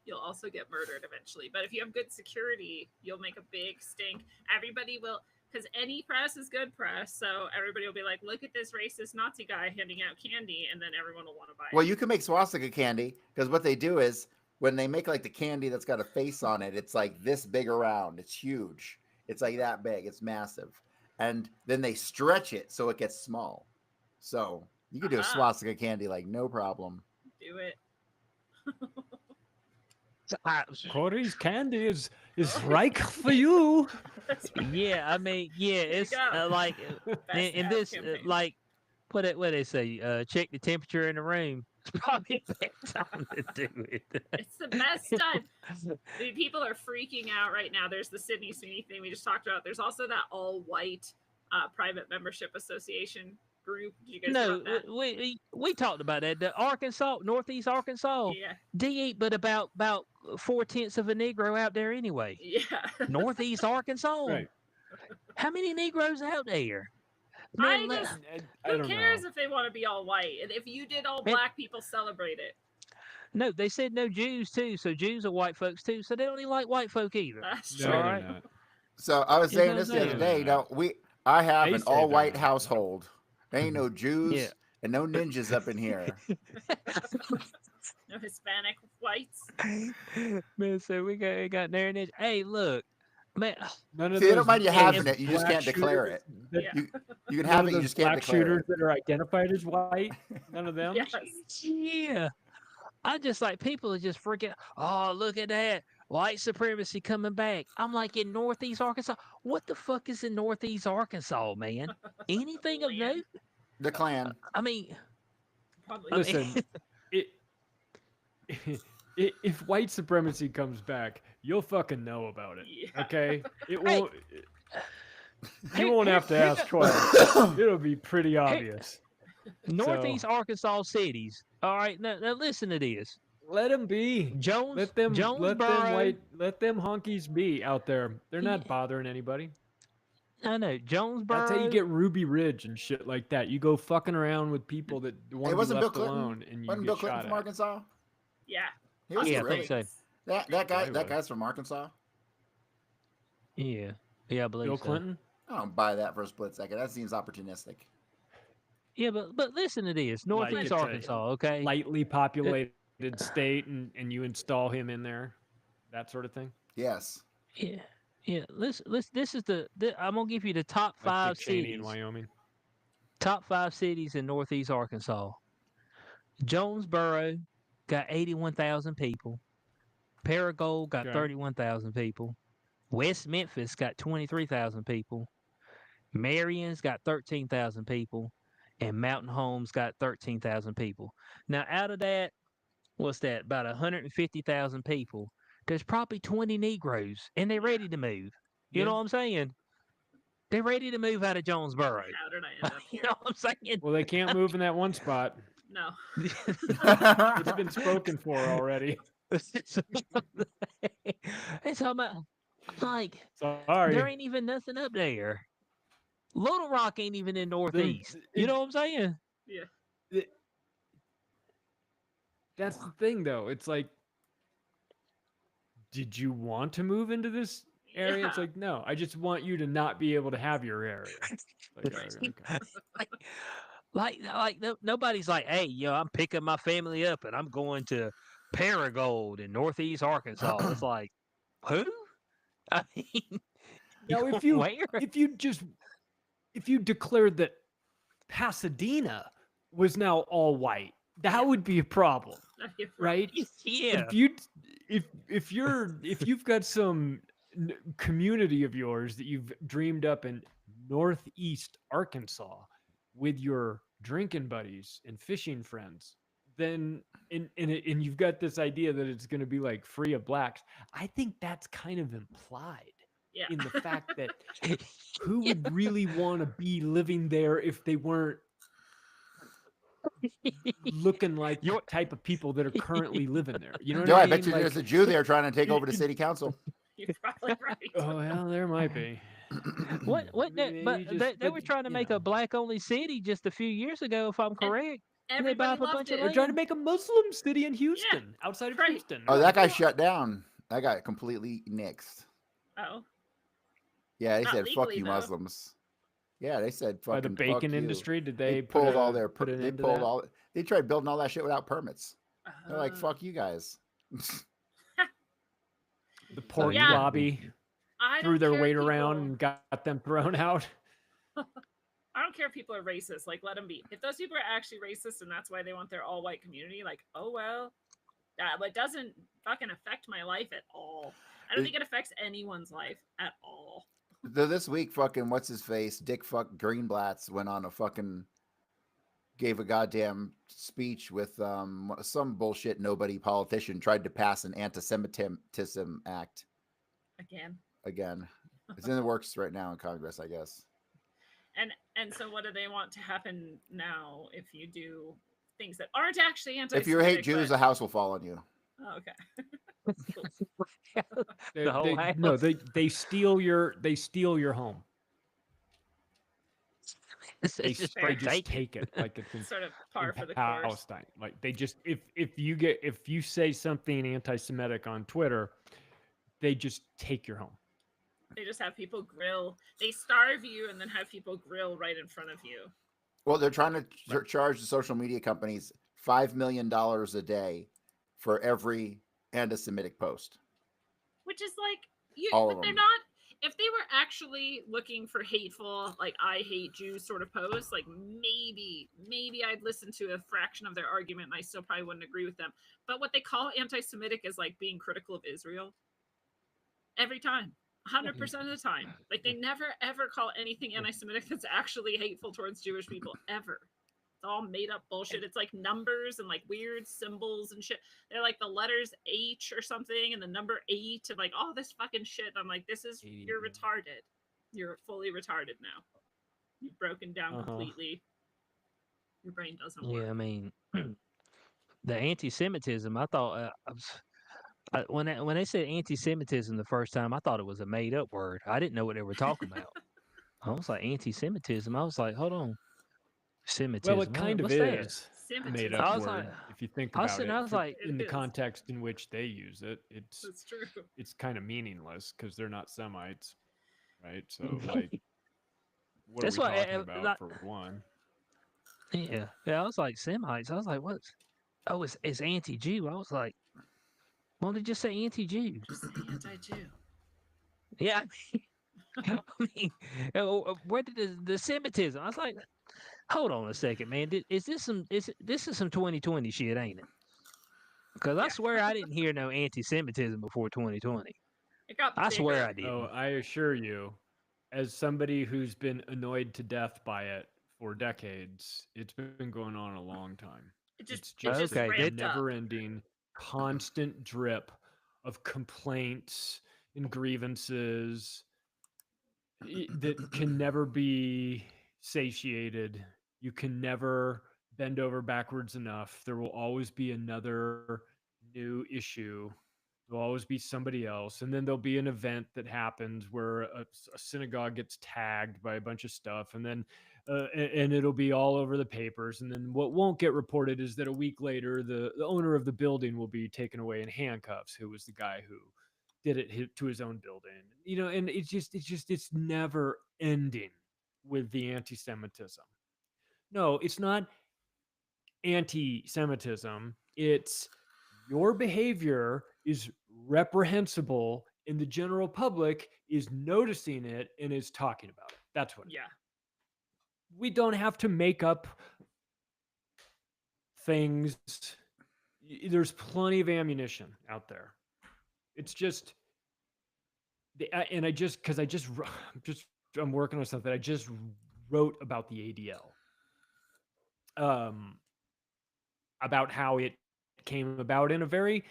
You'll also get murdered eventually, but if you have good security, you'll make a big stink. Everybody will, because any press is good press, so everybody will be like, "Look at this racist Nazi guy handing out candy," and then everyone will want to buy it. Well, you can make swastika candy because what they do is when they make like the candy that's got a face on it, it's like this big around. It's huge. It's like that big. It's massive. And then they stretch it so it gets small. So you could do a swastika candy like no problem. Do it. Cory's candy is right for you. Yeah, I mean, yeah, There you it's go. like Best in ad this campaign. like what they say, check the temperature in the room. It's probably the best time to do it. It's the best time. The people are freaking out right now. There's the Sydney Sweeney thing we just talked about. There's also that all-white private membership association group. Did you guys know No, about that? we talked about that. The Arkansas, Northeast Arkansas, Yeah, they ain't but about 4/10 of a Negro out there anyway. yeah. Northeast Arkansas. Right. How many Negroes out there? I Man, let- just- I Who don't cares know. if they want to be all white? And if you did all Man- black, people celebrate it. no, they said no Jews too. So Jews are white folks too. So they don't even like white folk either. That's No, true. they're Alright. not. So I was You saying know this what the I'm other saying? day. Now I have They an say they're all-white not. household. There ain't no Jews Yeah. and no ninjas up in here. No Hispanic whites. Man, so we got there and hey, look, man. None of See, they don't those mind you Yeah, having it. You just black can't declare shooters it. that- Yeah. You can none have of it. You those just can't black declare shooters it. that are identified as white. None of them. Yes. Yeah. I just like people are just freaking. Oh, look at that white supremacy coming back. I'm like in Northeast Arkansas. What the fuck is in Northeast Arkansas, man? Anything of Land. note? The Klan. I mean, Probably. I mean- Listen, if white supremacy comes back, you'll fucking know about it. Yeah. Okay, it Hey. won't. Here- You won't have to here- ask twice. It'll be pretty obvious. Northeast Arkansas cities. All right, now listen to this. Let them be. Jones, Let them Jonesboro. let them honkies be out there. They're not Yeah. bothering anybody. I know Jonesboro. That's how you get Ruby Ridge and shit like that. You go fucking around with people that want Hey, to be wasn't Bill left Clinton? alone, and you Wasn't get Bill Clinton shot from at. Arkansas? Yeah. He was Yeah, I really. think so. That Yeah, guy. he That was. guy's from Arkansas. Yeah, I believe Bill so. Clinton. I don't buy that for a split second. That seems opportunistic. Yeah, but listen to this. Like Northeast it's a Arkansas. Okay. Lightly populated state, and you install him in there, that sort of thing. Yes. Yeah, yeah. Listen. This is I'm gonna give you the top Like 5 Dick Cheney in cities. Wyoming. Top 5 cities in Northeast Arkansas. Jonesboro got 81,000 people. Paragould got Okay. 31,000 people. West Memphis got 23,000 people. Marion's got 13,000 people. And Mountain Homes got 13,000 people. Now, out of that, what's that? About 150,000 people. There's probably 20 Negroes, and they're ready to move. You Yeah. know what I'm saying? They're ready to move out of Jonesboro. How did I end up You here? know what I'm saying? Well, they can't move in that one spot. No. It's been spoken for already. It's about like Sorry. there ain't even nothing up there. Little Rock ain't even in Northeast. You know what I'm saying? Yeah. That's the thing, though. It's like, did you want to move into this area? It's Yeah. like, no, I just want you to not be able to have your area. Like, okay. Nobody's like, hey, I'm picking my family up and I'm going to Paragould in Northeast Arkansas. It's like, who? I mean, Now, going if you where? if you declared that Pasadena was now all white, that would be a problem, right? Yeah. If you've got some community of yours that you've dreamed up and Northeast Arkansas with your drinking buddies and fishing friends, then and you've got this idea that it's going to be like free of blacks. I think that's kind of implied Yeah. in the fact that who would really want to be living there if they weren't looking like the type of people that are currently living there? You know what Joe, I I mean? bet you Like, there's a Jew there trying to take over the city council. You're probably right. oh well, there might be. What that, but Maybe just- they were trying to you make know. a black only city just a few years ago, if I'm correct. And they buy Everybody up a loved bunch of it. They're trying to land. make a Muslim city in Houston, outside of right. Houston. Oh, They're that like, got shut down. That got completely nixed. Oh, Yeah, they Not said, "Fuck legally, you, though. Muslims." Yeah, they said, by "Fucking the bacon fuck you." industry, did They they pulled all their. put an They end to pulled that? all. They tried building all that shit without permits. They're like, Uh, "Fuck you guys." The pork Yeah. lobby I threw don't their care if weight people- around and got them thrown out. I don't care if people are racist. Like, let them be. If those people are actually racist and that's why they want their all-white community, like, oh well, but it doesn't fucking affect my life at all. I don't think it affects anyone's life at all. This week, fucking what's his face, Dick fuck Greenblatt's went on a fucking gave a goddamn speech with some bullshit nobody politician tried to pass an anti-Semitism act again. It's in the works right now in Congress, I guess. And so, what do they want to happen now if you do things that aren't actually anti-Semitic? If you hate Jews, the house will fall on you. Oh, okay. The whole house. No, they steal your home. It's They, just they straight just take take it like it's in, Sort of par for the course. Palestine. Like they just if you say something anti-Semitic on Twitter, they just take your home. They just have people grill. They starve you and then have people grill right in front of you. Well, they're trying to charge the social media companies $5 million a day for every anti-Semitic post. Which is like you, All but of they're them. not. If they were actually looking for hateful, like I hate Jews sort of posts, like maybe I'd listen to a fraction of their argument and I still probably wouldn't agree with them. But what they call anti-Semitic is like being critical of Israel. Every time. 100% of the time. Like they never ever call anything anti-Semitic that's actually hateful towards Jewish people ever. It's all made up bullshit. It's like numbers and like weird symbols and shit. They're like the letters H or something and the number 8 and like all this fucking shit. I'm like, you're retarded. You're fully retarded now. You've broken down completely. Your brain doesn't work. Yeah, I mean, the anti-Semitism. I thought when they said anti-Semitism the first time, I thought it was a made-up word. I didn't know what they were talking about. I was like, anti-Semitism. I was like, hold on, Semitism. Well, it kind of what's that? is Semitism. made I up was word like- if you think I was about sitting- it. I was like- in the It is. context in which they use it, That's true. it's kind of meaningless because they're not Semites, right? So like, what That's are we why, talking about like- for one? Yeah, I was like Semites. I was like, what? Oh, it's anti-Jew. I was like, well, they just say anti-Jew. Just say anti-Jew. Yeah, I mean, where did the Semitism? I was like, hold on a second, man. This is some 2020 shit, ain't it? Because I swear I didn't hear no anti-Semitism before 2020. It got I swear bigger. I did. Oh, I assure you, as somebody who's been annoyed to death by it for decades, it's been going on a long time. It It's just just Okay, a ramped up. never-ending, constant drip of complaints and grievances that can never be satiated. You can never bend over backwards enough. There will always be another new issue. There'll always be somebody else. And then there'll be an event that happens where a synagogue gets tagged by a bunch of stuff. And then and it'll be all over the papers. And then what won't get reported is that a week later, the owner of the building will be taken away in handcuffs, who was the guy who did it to his own building. You know, and it's never ending with the anti-Semitism. No, it's not anti-Semitism. It's your behavior is reprehensible and the general public is noticing it and is talking about it. That's what it is. Yeah. We don't have to make up things. There's plenty of ammunition out there. It's just, and I'm just I'm working on something. I just wrote about the ADL, about how it came about in a very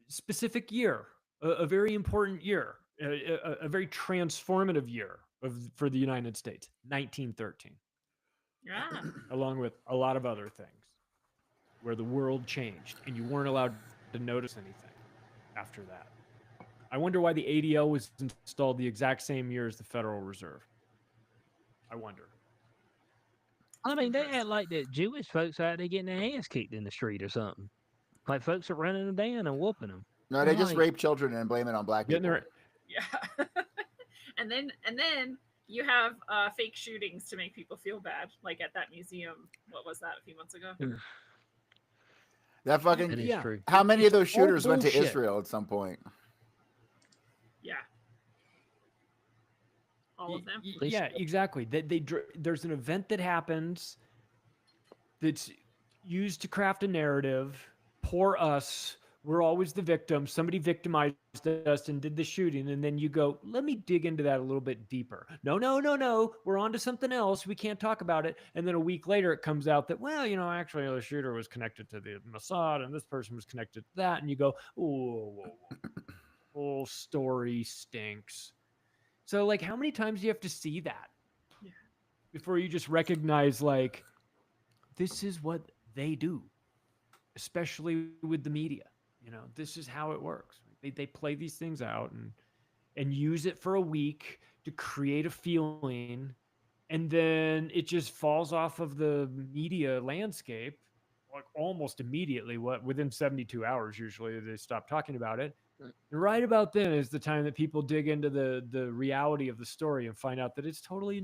specific year, a very important year, a very transformative year for the United States, 1913, Yeah. along with a lot of other things, where the world changed and you weren't allowed to notice anything after that. I wonder why the ADL was installed the exact same year as the Federal Reserve. I wonder. I mean, they had like that Jewish folks out there getting their ass kicked in the street or something. Like folks are running them down and whooping them. No, they just rape children and blame it on black Getting people. their Yeah. and then you have fake shootings to make people feel bad, like at that museum. What was that, a few months ago? That fucking That is true. How many of those It's all shooters went to bullshit. Israel at some point? Yeah. All of them. Yeah, exactly. There's an event that happens that's used to craft a narrative. Poor us. We're always the victim. Somebody victimized us and did the shooting. And then you go, let me dig into that a little bit deeper. No. We're on to something else. We can't talk about it. And then a week later, it comes out that, well, actually the shooter was connected to the Mossad and this person was connected to that. And you go, whoa. Whole story stinks. So, like, how many times do you have to see that before you just recognize, like, this is what they do, especially with the media. This is how it works. They play these things out and use it for a week to create a feeling, and then it just falls off of the media landscape like almost immediately. Within 72 hours, usually they stop talking about it. And right about then is the time that people dig into the reality of the story and find out that it's totally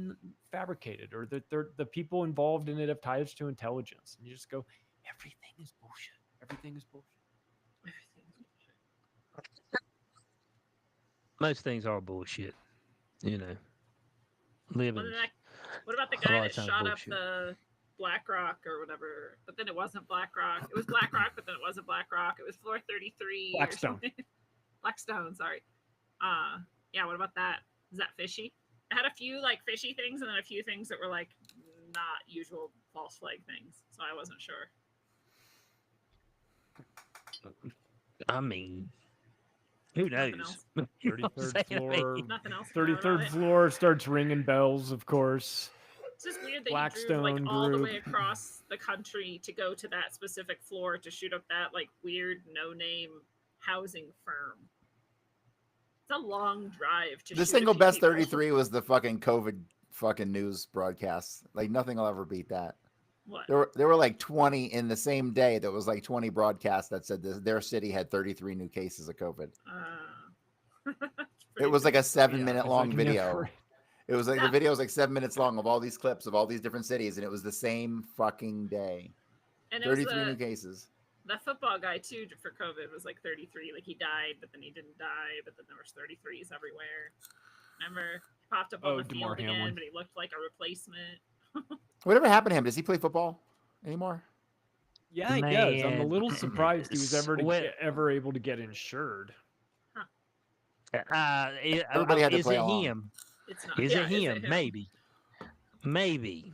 fabricated, or that the people involved in it have ties to intelligence. And you just go, everything is bullshit. Everything is bullshit. Most things are bullshit. Living. What about the a guy lot that of times shot bullshit. up the Black Rock or whatever? But then it wasn't Black Rock. It was Black Rock, but then it wasn't Black Rock. It was floor 33. Blackstone. Blackstone, sorry. Yeah, what about that? Is that fishy? It had a few like fishy things and then a few things that were like not usual false flag things. So I wasn't sure. I mean, who Nothing knows? else. 33rd floor. Nothing else. to know about 33rd it. floor starts ringing bells, of course. It's just weird that Blackstone you drove like all the group. way across the country to go to that specific floor to shoot up that like weird no-name housing firm. It's a long drive to The shoot single a few best people. 33 was the fucking COVID fucking news broadcast. Like nothing will ever beat that. What? There were like 20 in the same day. There was like 20 broadcasts that said their city had 33 new cases of COVID. It was like a 7-minute long video. It was like the video was like 7 minutes long of all these clips of all these different cities, and it was the same fucking day. And it was 33 new cases. The football guy too for COVID was like 33. Like he died, but then he didn't die. But then there was 33s everywhere. Remember, he popped up on the DeMar field again, Hamlin. but he looked like a replacement. Whatever happened to him? Does he play football anymore? Yeah, he does. I'm a Man. little surprised he was Sweat. ever able to get insured. Everybody had to is play it along. him? It's not. Is yeah, it him? Maybe.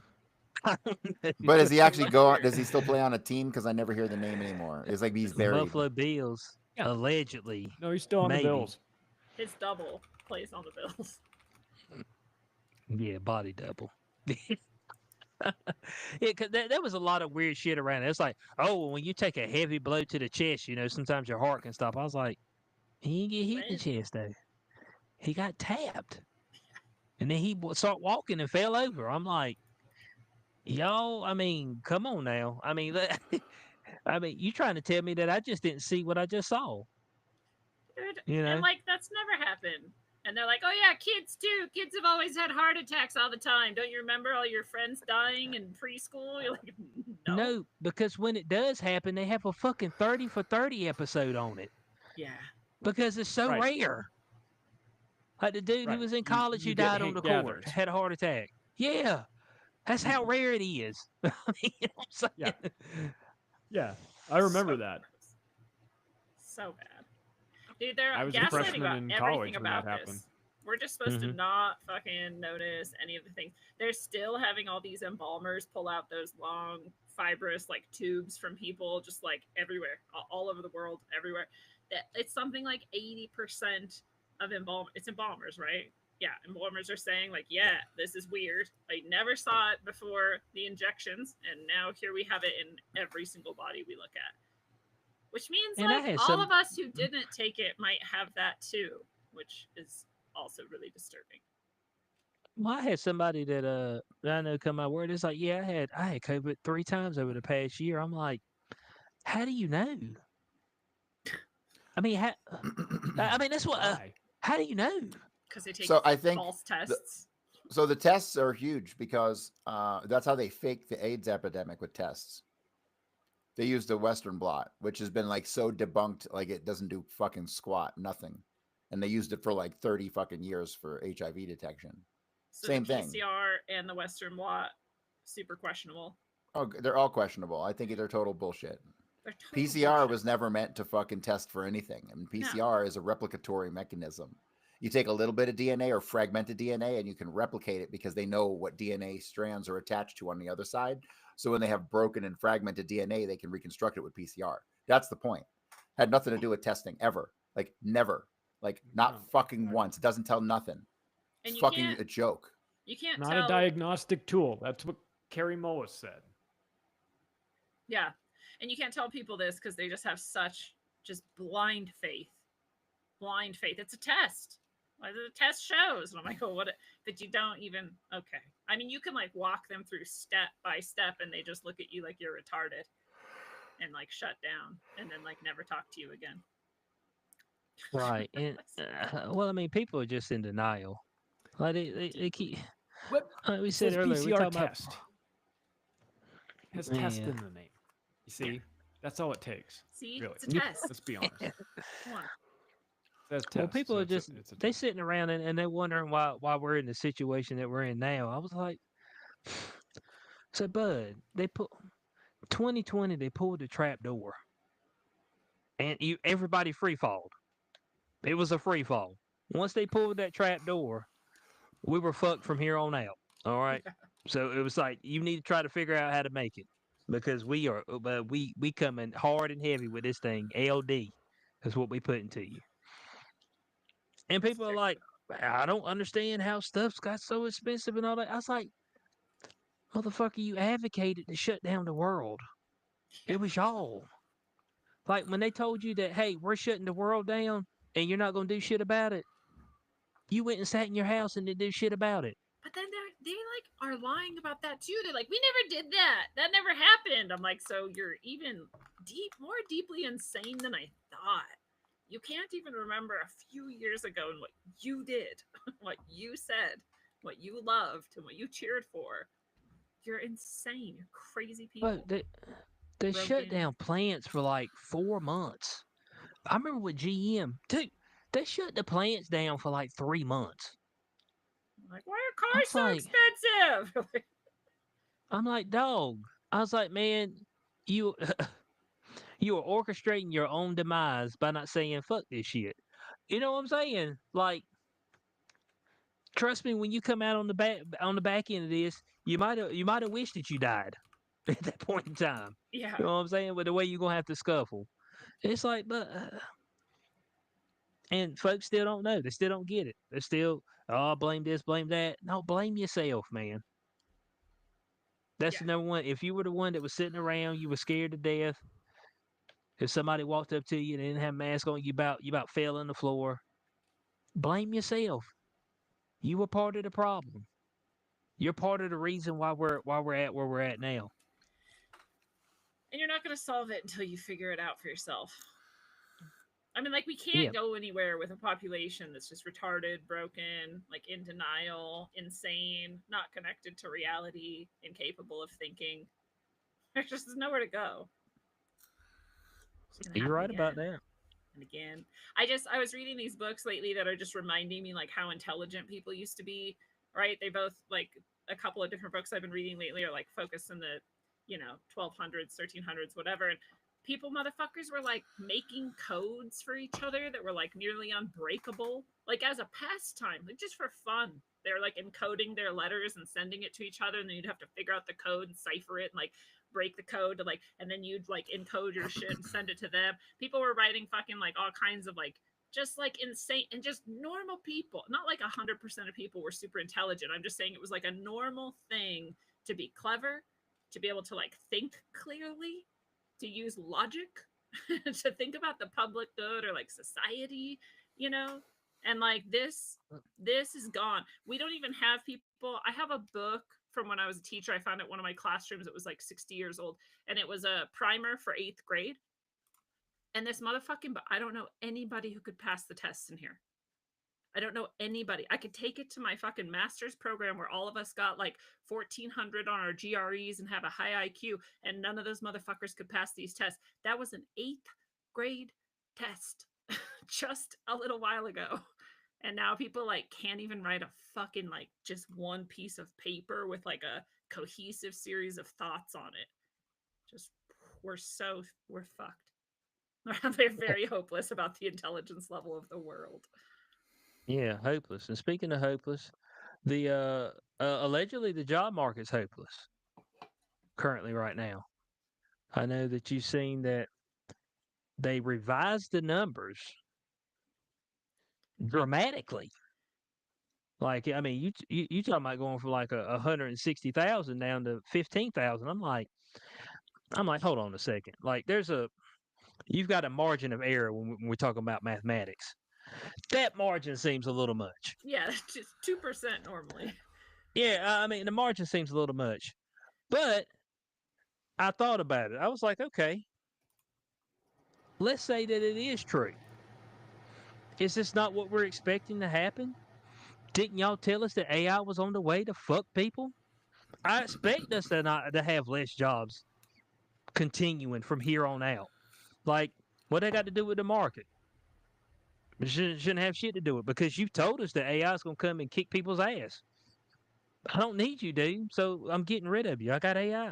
But does he actually go on? Does he still play on a team? Because I never hear the name anymore. It's like he's buried. Buffalo Bills, Yeah. allegedly. No, he's still on Maybe. the Bills. His double plays on the Bills. Yeah, body double. Yeah, cause there was a lot of weird shit around it. It's like, oh, when you take a heavy blow to the chest, sometimes your heart can stop. I was like, he didn't get hit in the chest though. He got tapped, and then he started walking and fell over. I'm like, y'all. I mean, come on now. I mean, you trying to tell me that I just didn't see what I just saw? Dude, and like that's never happened. And they're like, oh yeah, kids too. Kids have always had heart attacks all the time. Don't you remember all your friends dying in preschool? You're like, No, because when it does happen, they have a fucking 30 for 30 episode on it. Yeah. Because it's so rare. Like the dude who was in college who died on the court, had a heart attack. Yeah. That's how rare it is. I mean, you know what I'm saying? Yeah. I remember that. So bad. Dude, they're I was a gaslighting freshman about in everything college when about that happened. this. We're just supposed to not fucking notice any of the things. They're still having all these embalmers pull out those long, fibrous, like tubes from people, just like everywhere, all over the world, everywhere. It's something like 80% of it's embalmers, right? Yeah, embalmers are saying, like, yeah, this is weird. I never saw it before the injections, and now here we have it in every single body we look at. Which means, And I like, had all some. of us who didn't take it might have that too, which is also really disturbing. Well, I had somebody that I know come my word. It's like, yeah, I had COVID 3 times over the past year. I'm like, how do you know? I mean, I mean that's what. Why? How do you know? Because they take So I think false tests. so the tests are huge because that's how they fake the AIDS epidemic with tests. They use the Western blot, which has been like so debunked, like it doesn't do fucking squat, nothing. And they used it for like 30 fucking years for HIV detection. So Same the thing. PCR and the Western blot, super questionable. Oh, they're all questionable. I think they're total bullshit. They're total PCR bullshit. was never meant to fucking test for anything. I mean, No. PCR is a replicatory mechanism. You take a little bit of DNA or fragmented DNA and you can replicate it because they know what DNA strands are attached to on the other side. So when they have broken and fragmented DNA, they can reconstruct it with PCR. That's the point. Had nothing to do with testing ever. Like never. Like not No, fucking exactly. once. It doesn't tell nothing. And It's you fucking can't- a joke. You can't Not tell. a diagnostic tool. That's what Carrie Mullis said. Yeah. And you can't tell people this because they just have such just blind faith. Blind faith. It's a test. Like, the test shows. And I'm like, oh, what? But you don't even. Okay. I mean, you can like walk them through step by step and they just look at you like you're retarded and like shut down and then like never talk to you again. Right. And well, I mean, people are just in denial. Like they keep. What? Like we It said says earlier, we PCR talking test. about. Has test Yeah. in the name. You see, that's all it takes. See, Really. it's a test. Let's be honest. It Come on. says Well, test, people so are it's a- just it's a they test. sitting around and they're wondering why we're in the situation that we're in now. I was like, so Bud, they put 2020, they pulled the trap door, and everybody free falled. It was a free fall. Once they pulled that trap door, we were fucked from here on out. All right. So it was like you need to try to figure out how to make it because we coming hard and heavy with this thing. LD is what we put into you. And people are like, I don't understand how stuff's got so expensive and all that. I was like, motherfucker, you advocated to shut down the world. It was y'all. Like when they told you that, hey, we're shutting the world down and you're not gonna do shit about it. You went and sat in your house and didn't do shit about it. But then they like are lying about that too. They're like, we never did that. That never happened. I'm like, so you're even more deeply insane than I thought. You can't even remember a few years ago and what you did, what you said, what you loved, and what you cheered for. You're insane. You're crazy people. But they shut down plants for like 4 months. I remember with GM, dude, they shut the plants down for like 3 months. Like, why are cars so expensive? I'm like, dog. I was like, man, you you are orchestrating your own demise by not saying fuck this shit. You know what I'm saying? Like, trust me, when you come out on the back end of this, you might have wished that you died at that point in time. Yeah. You know what I'm saying? With the way you're gonna have to scuffle, it's like, but and folks still don't know. They still don't get it. They're still, oh, blame this, blame that. No, blame yourself, man. That's the number one. If you were the one that was sitting around, you were scared to death. If somebody walked up to you and didn't have a mask on, you about fell on the floor. Blame yourself. You were part of the problem. You're part of the reason why we're at where we're at now. And you're not going to solve it until you figure it out for yourself. I mean, like, we can't go anywhere with a population that's just retarded, broken, like in denial, insane, not connected to reality, incapable of thinking. There's just nowhere to go. You're right about that. And again, I was reading these books lately that are just reminding me like how intelligent people used to be, right? They both, like, a couple of different books I've been reading lately are like focused in the, 1200s, 1300s, whatever. And motherfuckers were like making codes for each other that were like nearly unbreakable, like as a pastime, like just for fun. They're like encoding their letters and sending it to each other, and then you'd have to figure out the code and cipher it and like break the code to like, and then you'd like encode your shit and send it to them. People were writing fucking like all kinds of like just like insane and just normal people. Not like 100% of people were super intelligent. I'm just saying it was like a normal thing to be clever, to be able to like think clearly, to use logic, to think about the public good or like society, you know? And like this is gone. We don't even have people. I have a book from when I was a teacher. I found it in one of my classrooms. It was like 60 years old, and it was a primer for 8th grade. And this motherfucking, but I don't know anybody who could pass the tests in here. I don't know anybody. I could take it to my fucking master's program where all of us got like 1400 on our GREs and have a high IQ, and none of those motherfuckers could pass these tests. That was an 8th grade test just a little while ago. And now people like can't even write a fucking like just one piece of paper with like a cohesive series of thoughts on it. Just we're fucked. They're very hopeless about the intelligence level of the world. Yeah, hopeless. And speaking of hopeless, the allegedly the job market's hopeless currently right now. I know that you've seen that they revised the numbers dramatically. Like, I mean, you talking about going from like 160,000 down to 15,000. I'm like, hold on a second. Like, you've got a margin of error when we're talking about mathematics. That margin seems a little much. Yeah, just 2% normally. Yeah, I mean, the margin seems a little much. But I thought about it. I was like, okay, let's say that it is true. Is this not what we're expecting to happen? Didn't y'all tell us that AI was on the way to fuck people? I expect us to have less jobs continuing from here on out. Like, what they got to do with the market? It shouldn't have shit to do with it, because you told us that AI is going to come and kick people's ass. I don't need you, dude. So I'm getting rid of you. I got AI.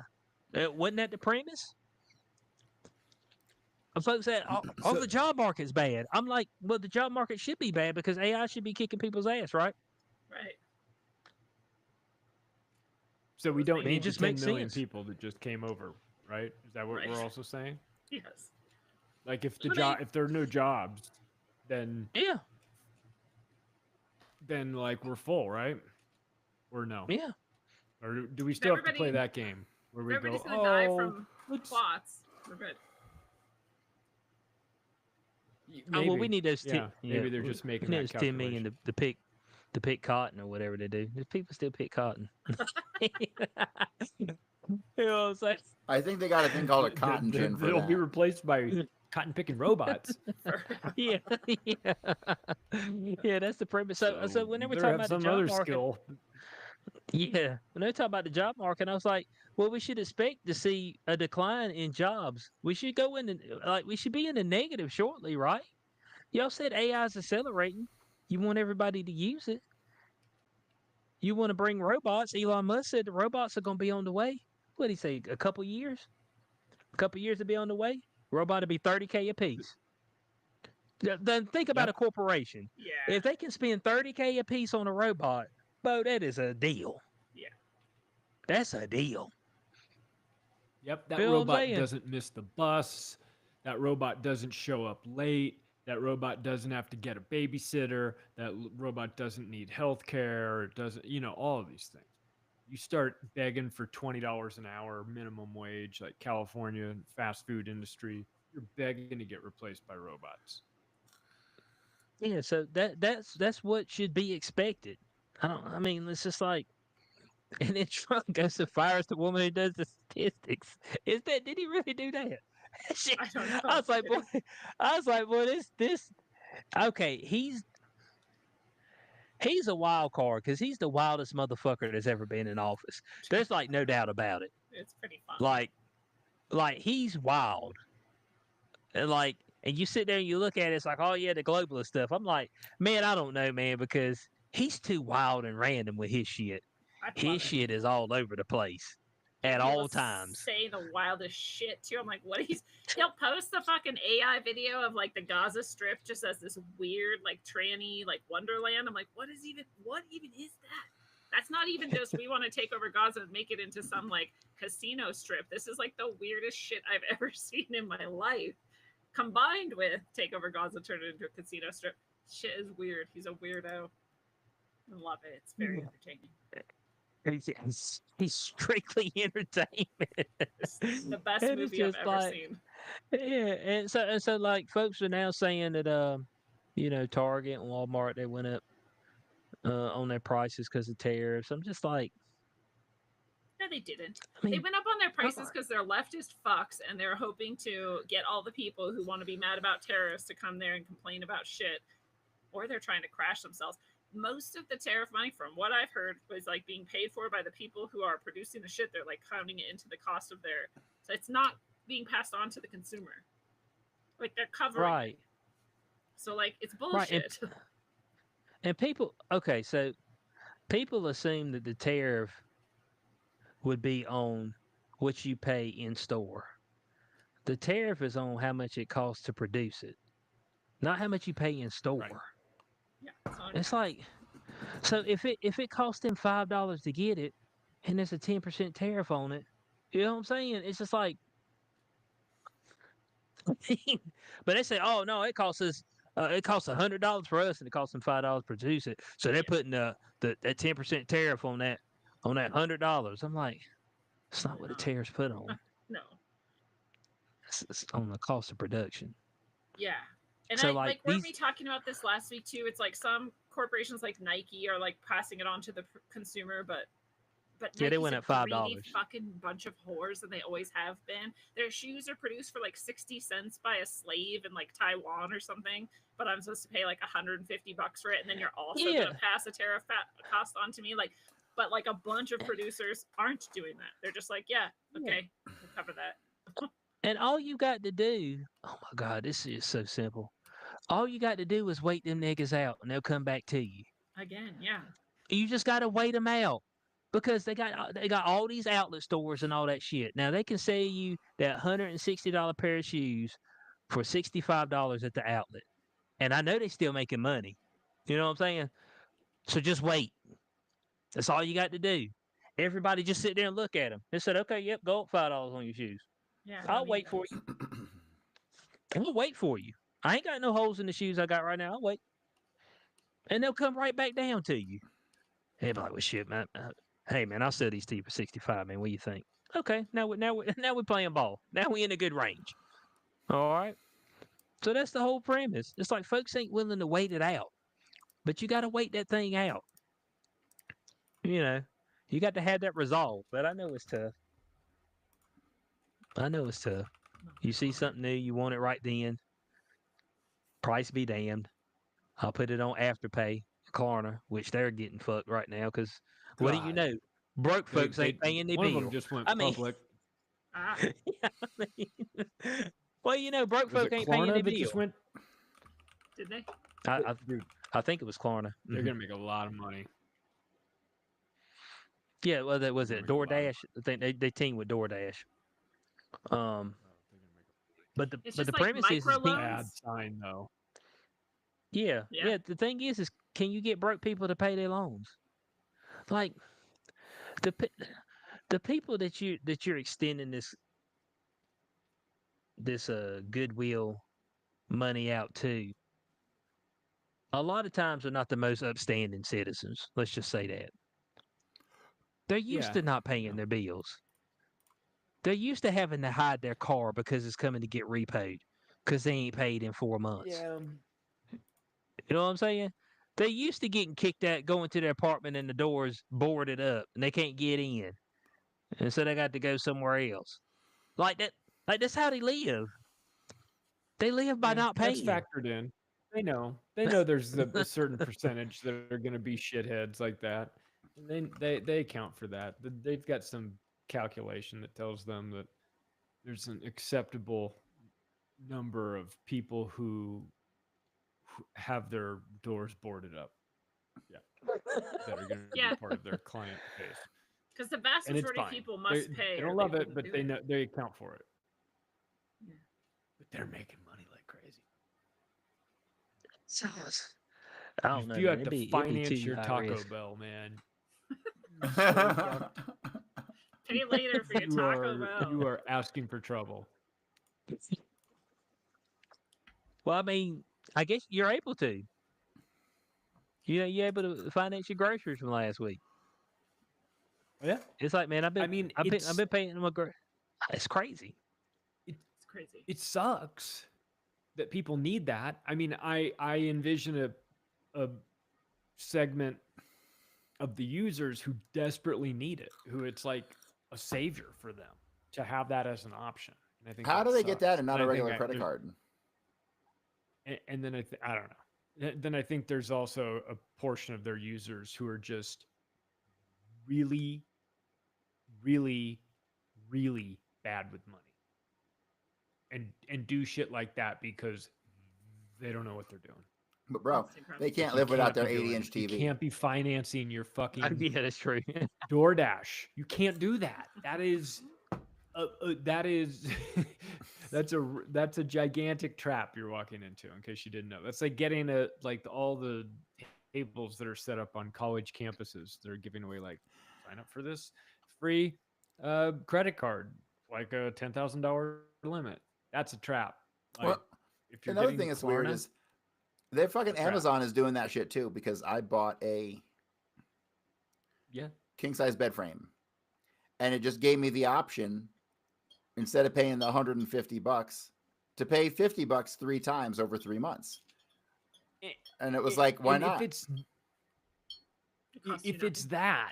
Wasn't that the premise? Folks said, the job market's bad. I'm like, well, the job market should be bad because AI should be kicking people's ass, right? Right. So we don't I mean, need it just the 10 makes million sense. people that just came over, right? Is that what Right. we're also saying? Yes. Like if But there are no jobs, then Yeah. like we're full, right? Or no? Yeah. Or do we still have to play that game where we go, everybody's gonna die from plots. We're good. Maybe. Well, we need those. Maybe they're just making that 10 million to pick cotton or whatever they do. Do people still pick cotton? You know what I'm saying? I think they got a thing called a cotton gin for They'll that. be replaced by cotton picking robots. Yeah. Yeah, that's the premise. So whenever we're talking about the job market, skill. Yeah, when they talk about the job market, I was like, well, we should expect to see a decline in jobs. We should go in we should be in the negative shortly, right? Y'all said AI is accelerating. You want everybody to use it. You want to bring robots. Elon Musk said the robots are going to be on the way. What did he say? A couple years? A couple years to be on the way? Robot to be $30K a piece. Then think about a corporation. Yeah. If they can spend $30K a piece on a robot, Bo, that is a deal. Yeah. That's a deal. Yep, that Feel what I'm robot saying? doesn't miss the bus. That robot doesn't show up late. That robot doesn't have to get a babysitter. That robot doesn't need health care. It doesn't, all of these things. You start begging for $20 an hour minimum wage, like California fast food industry, you're begging to get replaced by robots. Yeah, so that's what should be expected. I mean, it's just like, and then Trump goes and fires the woman who does the statistics. Did he really do that? Shit. I don't know. I was like, boy, this. Okay, he's a wild card because he's the wildest motherfucker that's ever been in office. There's like no doubt about it. It's pretty fun. Like he's wild. And you sit there and you look at it, it's like, oh yeah, the globalist stuff. I'm like, man, I don't know, man, because he's too wild and random with his shit. His shit is all over the place. at He all will times. say the wildest shit too. I'm like, what? He'll post the fucking AI video of like the Gaza Strip just as this weird like tranny like wonderland. I'm like, what even is that? That's not even just we want to take over Gaza and make it into some like casino strip. This is like the weirdest shit I've ever seen in my life. Combined with take over Gaza, turn it into a casino strip. Shit is weird. He's a weirdo. I love it. It's very entertaining. He's strictly entertainment. It's the best And it's movie I've just ever like, seen. yeah, and so like folks are now saying that you know, Target and Walmart, they went up on their prices because of tariffs. I'm just like, No, they didn't. I They mean, went up on their prices because they're leftist fucks and they're hoping to get all the people who want to be mad about tariffs to come there and complain about shit, or they're trying to crash themselves. Most of the tariff money, from what I've heard, was like being paid for by the people who are producing the shit. They're like counting it into the cost of their, so it's not being passed on to the consumer. Like they're covering it. right, So like it's right, bullshit. and people, okay, so people assume that the tariff would be on what you pay in store. The tariff is on how much it costs to produce it, not how much you pay in store. Right. Yeah, it's on It's like, so if it costs them $5 to get it, and there's a 10% tariff on it, you know what I'm saying? It's just like, but they say, oh no, it costs $100 for us, and it costs them $5 to produce it. So they're putting that 10% tariff on that $100. I'm like, it's not what the tariff's put on. no. It's on the cost of production. Yeah. And So I like weren't we these, talking about this last week too? It's like some corporations like Nike are like passing it on to the consumer, but yeah, they Nike's went a up $5. greedy fucking bunch of whores, and they always have been. Their shoes are produced for like 60 cents by a slave in like Taiwan or something, but I'm supposed to pay like $150 for it, and then you're also Yeah. gonna pass a tariff cost on to me, like. But like a bunch of producers aren't doing that. They're just like, yeah, okay, we'll cover that. And all you got to do, oh my God, this is so simple. All you got to do is wait them niggas out, and they'll come back to you. Again, yeah. You just got to wait them out because they got all these outlet stores and all that shit. Now they can sell you that $160 pair of shoes for $65 at the outlet, and I know they still making money. You know what I'm saying? So just wait. That's all you got to do. Everybody just sit there and look at them. They said, "Okay, yep, go up $5 on your shoes. Yeah. I'll wait for you. I'll wait for you. I ain't got no holes in the shoes I got right now. I'll wait." And they'll come right back down to you. They'll be like, "Well, shit, man. Hey, man, I'll sell these to you for 65, man. What do you think?" Okay, now we're playing ball. Now we in a good range. All right. So that's the whole premise. It's like folks ain't willing to wait it out, but you got to wait that thing out. You know, you got to have that resolve. But I know it's tough. I know it's tough. You see something new, you want it right then. Price be damned. I'll put it on Afterpay, Klarna, which they're getting fucked right now because what do you God. know? Broke folks ain't paying their One bill. of them just went I mean, public. yeah, I mean, well, you know, broke Was folk it ain't paying Klarna their that bill. just went? Did they? Dude, I think it was Klarna. they're Mhm. gonna make a lot of money. Yeah, well, that was They're it. gonna make a lot of DoorDash. I think they team with DoorDash. But It's the just like premise is microloans. Bad sign though. yeah. Yeah. The thing is can you get broke people to pay their loans? Like the people that you're extending this goodwill money out to, a lot of times are not the most upstanding citizens. Let's just say that. They're used Yeah. to not paying their bills. They're used to having to hide their car because it's coming to get repaid because they ain't paid in 4 months. Yeah. You know what I'm saying? They used to getting kicked out, going to their apartment and the doors boarded up and they can't get in. And so they got to go somewhere else. Like that, like that's how they live. They live by not That's paying. factored in. They know. They know there's a certain percentage that are going to be shitheads like that. And they account for that. They've got some calculation that tells them that there's an acceptable number of people who have their doors boarded up. Yeah. That are going to Yeah. be part of their client base. Because the vast and it's majority of fine. people must pay. They or don't love it, wouldn't but do they know they account for it. Yeah. But they're making money like crazy. I don't know, If you man. have to It'd be finance too your high Taco risk. Bell, man, you so fucked. Pay later for your Taco Bell. You are asking for trouble. Well, I mean, I guess you're able to. You know, you're able to finance your groceries from last week. Yeah, It's like, man, I've I been, mean, I've been paying my. It's crazy. It's crazy. it sucks that people need that. I mean, I envision a segment of the users who desperately need it, who it's like a savior for them to have that as an option. And I think How do they get that sucks. and not And a I think regular credit card? And then I don't know. Then I think there's also a portion of their users who are just really, really, really bad with money, and do shit like that because they don't know what they're doing. But bro, That's incredible. they can't You live without can't their be doing 80-inch it. You TV. can't be financing your fucking Yeah, that's true. DoorDash. You can't do that. That is that's a gigantic trap you're walking into. In case you didn't know, that's like getting all the tables that are set up on college campuses. They're giving away like sign up for this free credit card, like a $10,000 limit. That's a trap. Like, Well, if you're another getting thing that's weird Klarna, is they fucking It's a trap. Amazon is doing that shit too, because I bought a yeah, king size bed frame and it just gave me the option, instead of paying the $150, to pay $50 3 times over 3 months. And it was like, why and not? If it's that,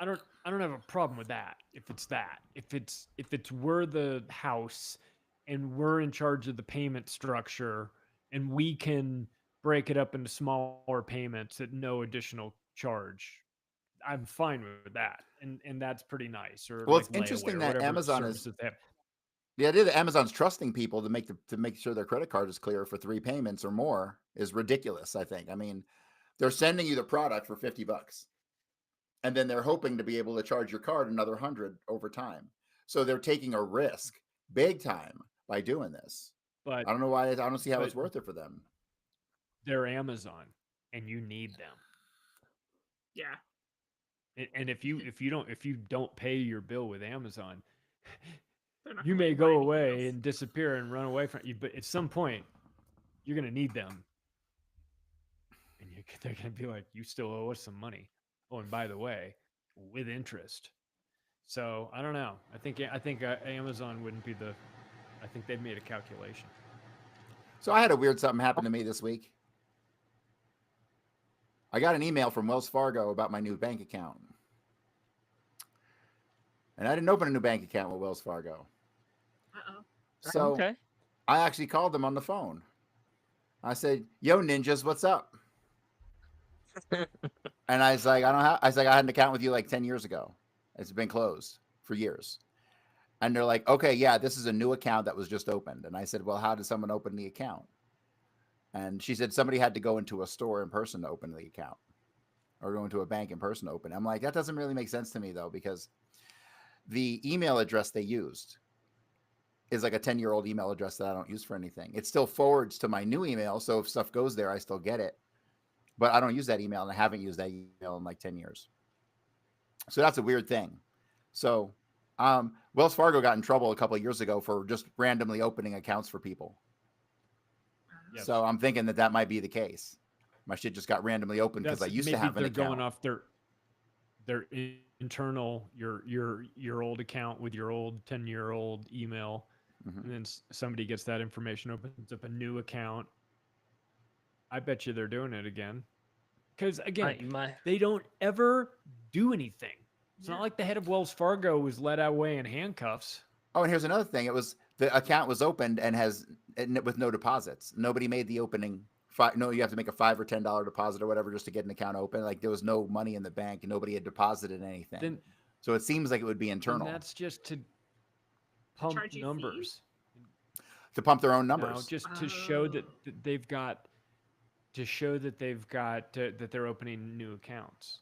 I don't have a problem with that. If it's that, if it's we're the house and we're in charge of the payment structure and we can break it up into smaller payments at no additional charge, I'm fine with that. And that's pretty nice. Or Well, like it's interesting layaway or that whatever Amazon is services they have. the idea that Amazon's trusting people to make sure their credit card is clear for 3 payments or more is ridiculous, I think. I mean, they're sending you the product for $50. And then they're hoping to be able to charge your card another 100 over time. So they're taking a risk big time by doing this. But I don't know why. I don't see how but- it's worth it for them. they're Amazon and you need them. Yeah. And if you don't pay your bill with Amazon, They're not you gonna may buy go anything away else. and disappear and run away from you. But at some point, you're gonna need them, and they're gonna be like, "You still owe us some money." Oh, and by the way, with interest. So I don't know. I think Amazon wouldn't be the. I think they've made a calculation. So I had a weird something happen to me this week. I got an email from Wells Fargo about my new bank account. And I didn't open a new bank account with Wells Fargo. Uh-oh. So Okay. I actually called them on the phone. I said, "Yo, ninjas, what's up?" And I was like, I had an account with you like 10 years ago. It's been closed for years. And they're like, "Okay, yeah, this is a new account that was just opened." And I said, "Well, how did someone open the account?" And she said somebody had to go into a store in person to open the account, or go into a bank in person to open. I'm like, that doesn't really make sense to me though, because the email address they used is like a 10-year-old email address that I don't use for anything. It still forwards to my new email, so if stuff goes there, I still get it. But I don't use that email, and I haven't used that email in like 10 years. So that's a weird thing. So Wells Fargo got in trouble a couple of years ago for just randomly opening accounts for people. Yes. So I'm thinking that might be the case. My shit just got randomly opened because I used to have an account. Going off their internal your old account with your old 10-year-old email, and then somebody gets that information, opens up a new account. I bet you they're doing it again, because again, they don't ever do anything. It's not like the head of Wells Fargo was let away in handcuffs. Oh, and here's another thing. It was the account was opened and with no deposits. Nobody made the opening. No, you have to make a $5 or $10 deposit or whatever just to get an account open. Like there was no money in the bank and nobody had deposited anything. So it seems like it would be internal. And that's just to pump numbers. To pump their own numbers. No, just to show that they've got. To show that they've got that they're opening new accounts.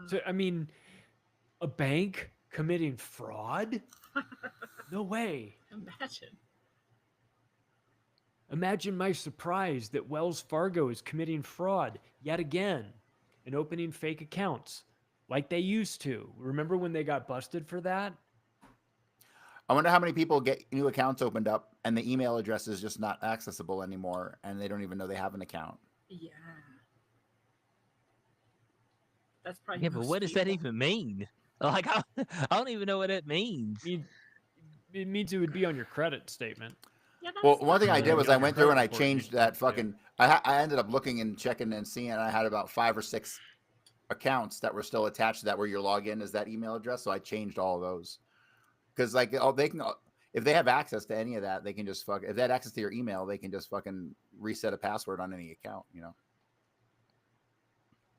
So I mean, A bank committing fraud? No way. Imagine. Imagine my surprise that Wells Fargo is committing fraud yet again and opening fake accounts like they used to. Remember when they got busted for that? I wonder how many people get new accounts opened up and the email address is just not accessible anymore and they don't even know they have an account. Yeah. That's probably Yeah, but most what does that people. even mean? Like, I don't even know what that means. It means it would be on your credit statement. Yeah, Well, that's one thing I Yeah, did was yeah, I went through and I credit report changed needs that to be fucking. I ended up looking and checking and seeing I had about 5 or 6 accounts that were still attached to that where your login is that email address. So I changed all of those because like they can, if they have access to any of that, they can just if they had access to your email, they can just fucking reset a password on any account. You know.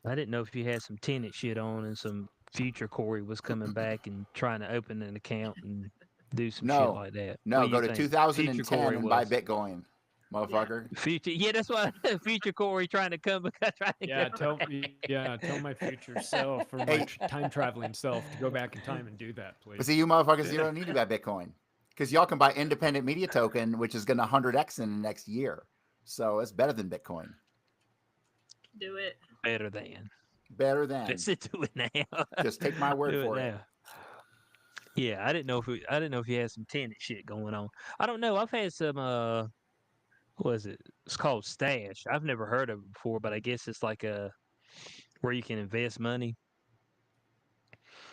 I didn't know if you had some tenant shit on and some future Cory was coming back and trying to open an account and do some shit No, like that. What no, do you go to think? Future 2010 Cory and buy was Bitcoin, motherfucker. future. Yeah, that's why future Cory trying to come trying to Yeah, go. tell my future self or my Hey. time traveling self to go back in time and do that, But please. see, you motherfuckers, you don't need to buy Bitcoin because y'all can buy independent media token, which is going to 100x in the next year. So it's better than Bitcoin. Do it. Better than. Better than. Let's do it now. Just take my word Do for it it. now. Yeah, I didn't know if you had some tenant shit going on. I don't know. I've had some what is it? It's called Stash. I've never heard of it before, but I guess it's like where you can invest money.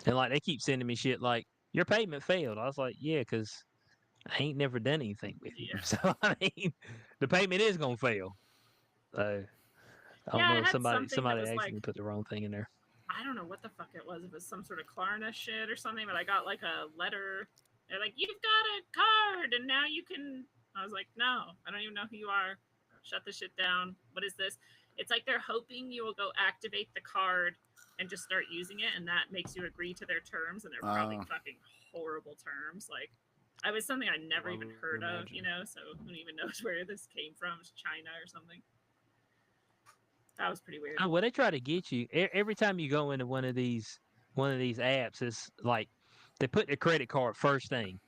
And like they keep sending me shit like your payment failed. I was like, yeah, because I ain't never done anything with it. Yeah. So I mean, the payment is gonna fail. So I don't Yeah, know I if had somebody something that was actually like, put the wrong thing in there. I don't know what the fuck it was. It was some sort of Klarna shit or something, but I got like a letter. They're like, you've got a card and now you can. I was like, no, I don't even know who you are. Shut this shit down. What is this? It's like they're hoping you will go activate the card and just start using it, and that makes you agree to their terms, and they're probably fucking horrible terms. Like, I was something I never even heard of, you know, so who even knows where this came from? It's China or something. That was pretty weird. Oh, well, they try to get you every time you go into one of these apps. It's like they put their credit card first thing.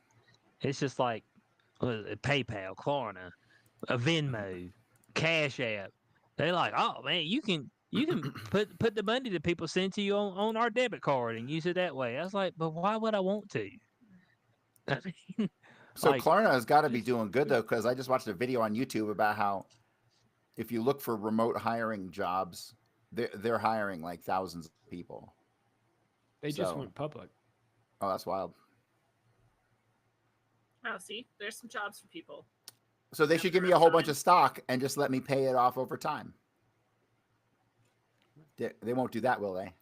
It's just like PayPal, Klarna, a Venmo, Cash App. They're like, oh man, you can put the money that people send to you on our debit card and use it that way. I was like, but why would I want to? I mean, So like, Klarna has got to be doing good though, because I just watched a video on YouTube about how if you look for remote hiring jobs, they're hiring like thousands of people. They just went public. Oh, that's wild. Oh, see, there's some jobs for people. So they should give me a whole bunch of stock and just let me pay it off over time. They won't do that, will they?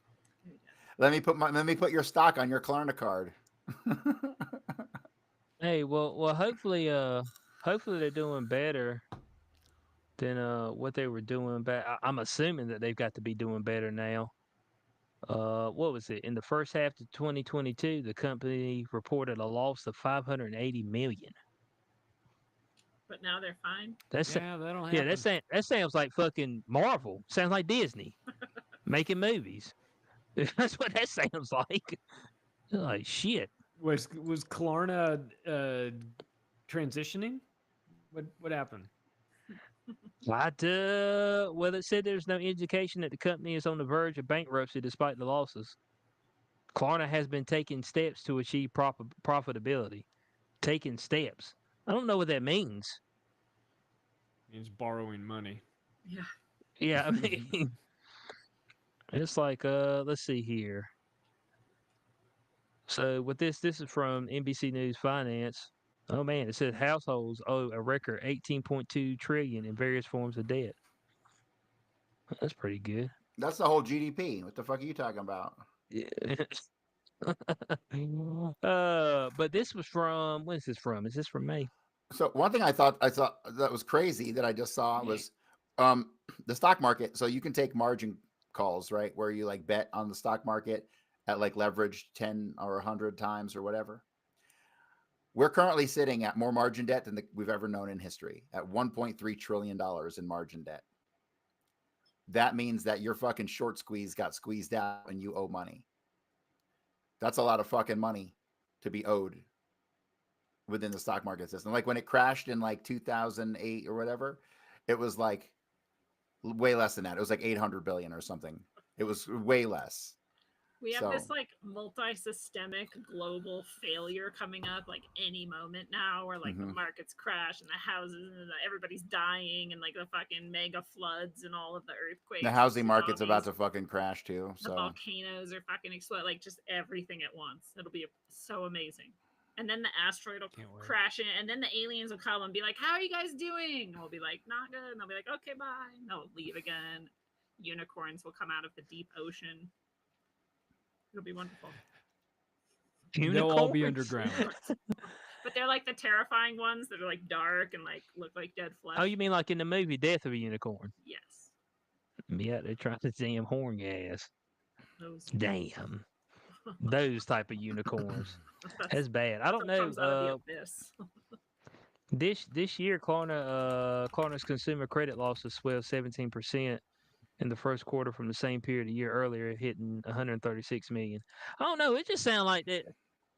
Let me put your stock on your Klarna card. hey, well, hopefully they're doing better than what they were doing back. I'm assuming that they've got to be doing better now. What was it? In the first half of 2022, the company reported a loss of $580 million. But now they're fine. That'll happen. Yeah, that sounds like fucking Marvel. Sounds like Disney making movies. That's what that sounds like. Like shit. Was Klarna transitioning? What happened? Well, it said there's no indication that the company is on the verge of bankruptcy despite the losses. Klarna has been taking steps to achieve profitability. Taking steps. I don't know what that means. It means borrowing money. Yeah. Yeah, I mean, it's like, let's see here. So with this is from NBC News Finance. Oh man, it says households owe a record $18.2 trillion in various forms of debt. That's pretty good. That's the whole GDP. What the fuck are you talking about? Yeah. But this was from, when is this from? Is this from May? So one thing I thought that was crazy that I just saw was the stock market. So you can take margin calls, right? Where you like bet on the stock market at like leverage 10 or 100 times or whatever. We're currently sitting at more margin debt than we've ever known in history, at $1.3 trillion in margin debt. That means that your fucking short squeeze got squeezed out and you owe money. That's a lot of fucking money to be owed within the stock market system. Like when it crashed in like 2008 or whatever, it was like way less than that. It was like 800 billion or something. It was way less. We have So- this like multi-systemic global failure coming up like any moment now, where like the markets crash and the houses and everybody's dying and like the fucking mega floods and all of the earthquakes. The housing market's tsunamis, about to fucking crash too. the So volcanoes are fucking explode, like just everything at once. It'll be so amazing. And then the asteroid will Can't wait. crash in, and then the aliens will come and be like, "How are you guys doing?" And we'll be like, "Not good." And they'll be like, "Okay, bye." And they'll leave again. Unicorns will come out of the deep ocean. It'll be wonderful. They'll all be Unicorns? underground. But they're like the terrifying ones that are like dark and like look like dead flesh. Oh, you mean like in the movie Death of a Unicorn? Yes. Yeah, they're trying to damn horn gas. Those. Damn. Those type of unicorns. That's bad. I don't what comes out of know. the abyss. This year, Klarna's consumer credit losses swelled 17% in the first quarter from the same period a year earlier, hitting 136 million. I don't know. It just sounds like that.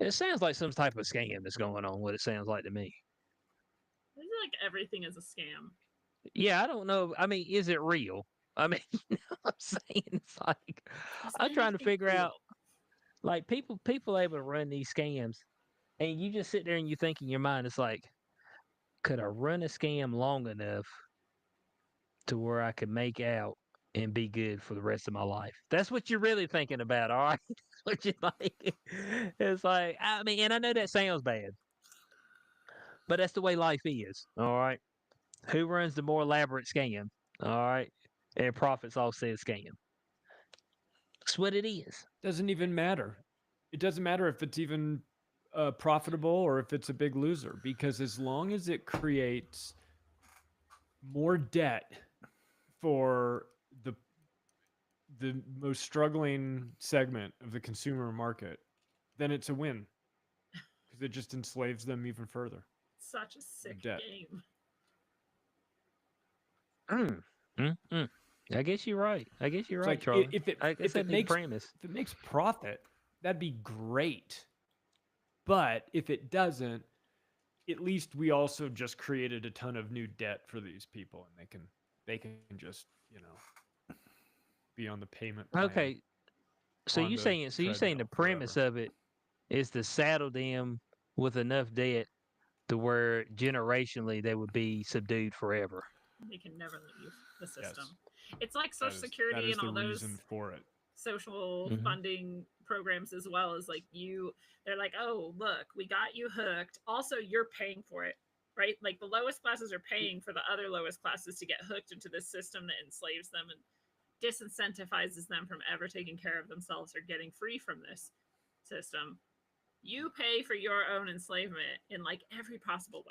It sounds like some type of scam that's going on. What it sounds like to me. I feel like everything is a scam. Yeah, I don't know. I mean, is it real? I mean, you know what I'm saying? It's like Is I'm trying to anything figure real? out, like people able to run these scams, and you just sit there and you think in your mind, it's like, could I run a scam long enough to where I could make out and be good for the rest of my life? That's what you're really thinking about, all right? What you like? It's like, I mean, and I know that sounds bad, but that's the way life is, all right? Who runs the more elaborate scam, all right? And profits offset scam. That's what it is. Doesn't even matter. It doesn't matter if it's even profitable or if it's a big loser, because as long as it creates more debt for the most struggling segment of the consumer market, then it's a win, because it just enslaves them even further. Such a sick Debt. game. I guess you're right. I guess you're It's right, like Charlie. if it I guess if it that'd be the makes premise. if it makes profit, that'd be great. But if it doesn't, at least we also just created a ton of new debt for these people, and they can just, be on the payment plan. Okay, so on you the saying the treadmill premise forever. of it is to saddle them with enough debt to where generationally they would be subdued forever. They can never leave the Yes. system. It's like That Social is Security and the all those reason for it. social Mhm. funding programs as well. As like they're like, oh look, we got you hooked. Also, you're paying for it, right? Like the lowest classes are paying for the other lowest classes to get hooked into this system that enslaves them and disincentivizes them from ever taking care of themselves or getting free from this system. You pay for your own enslavement in like every possible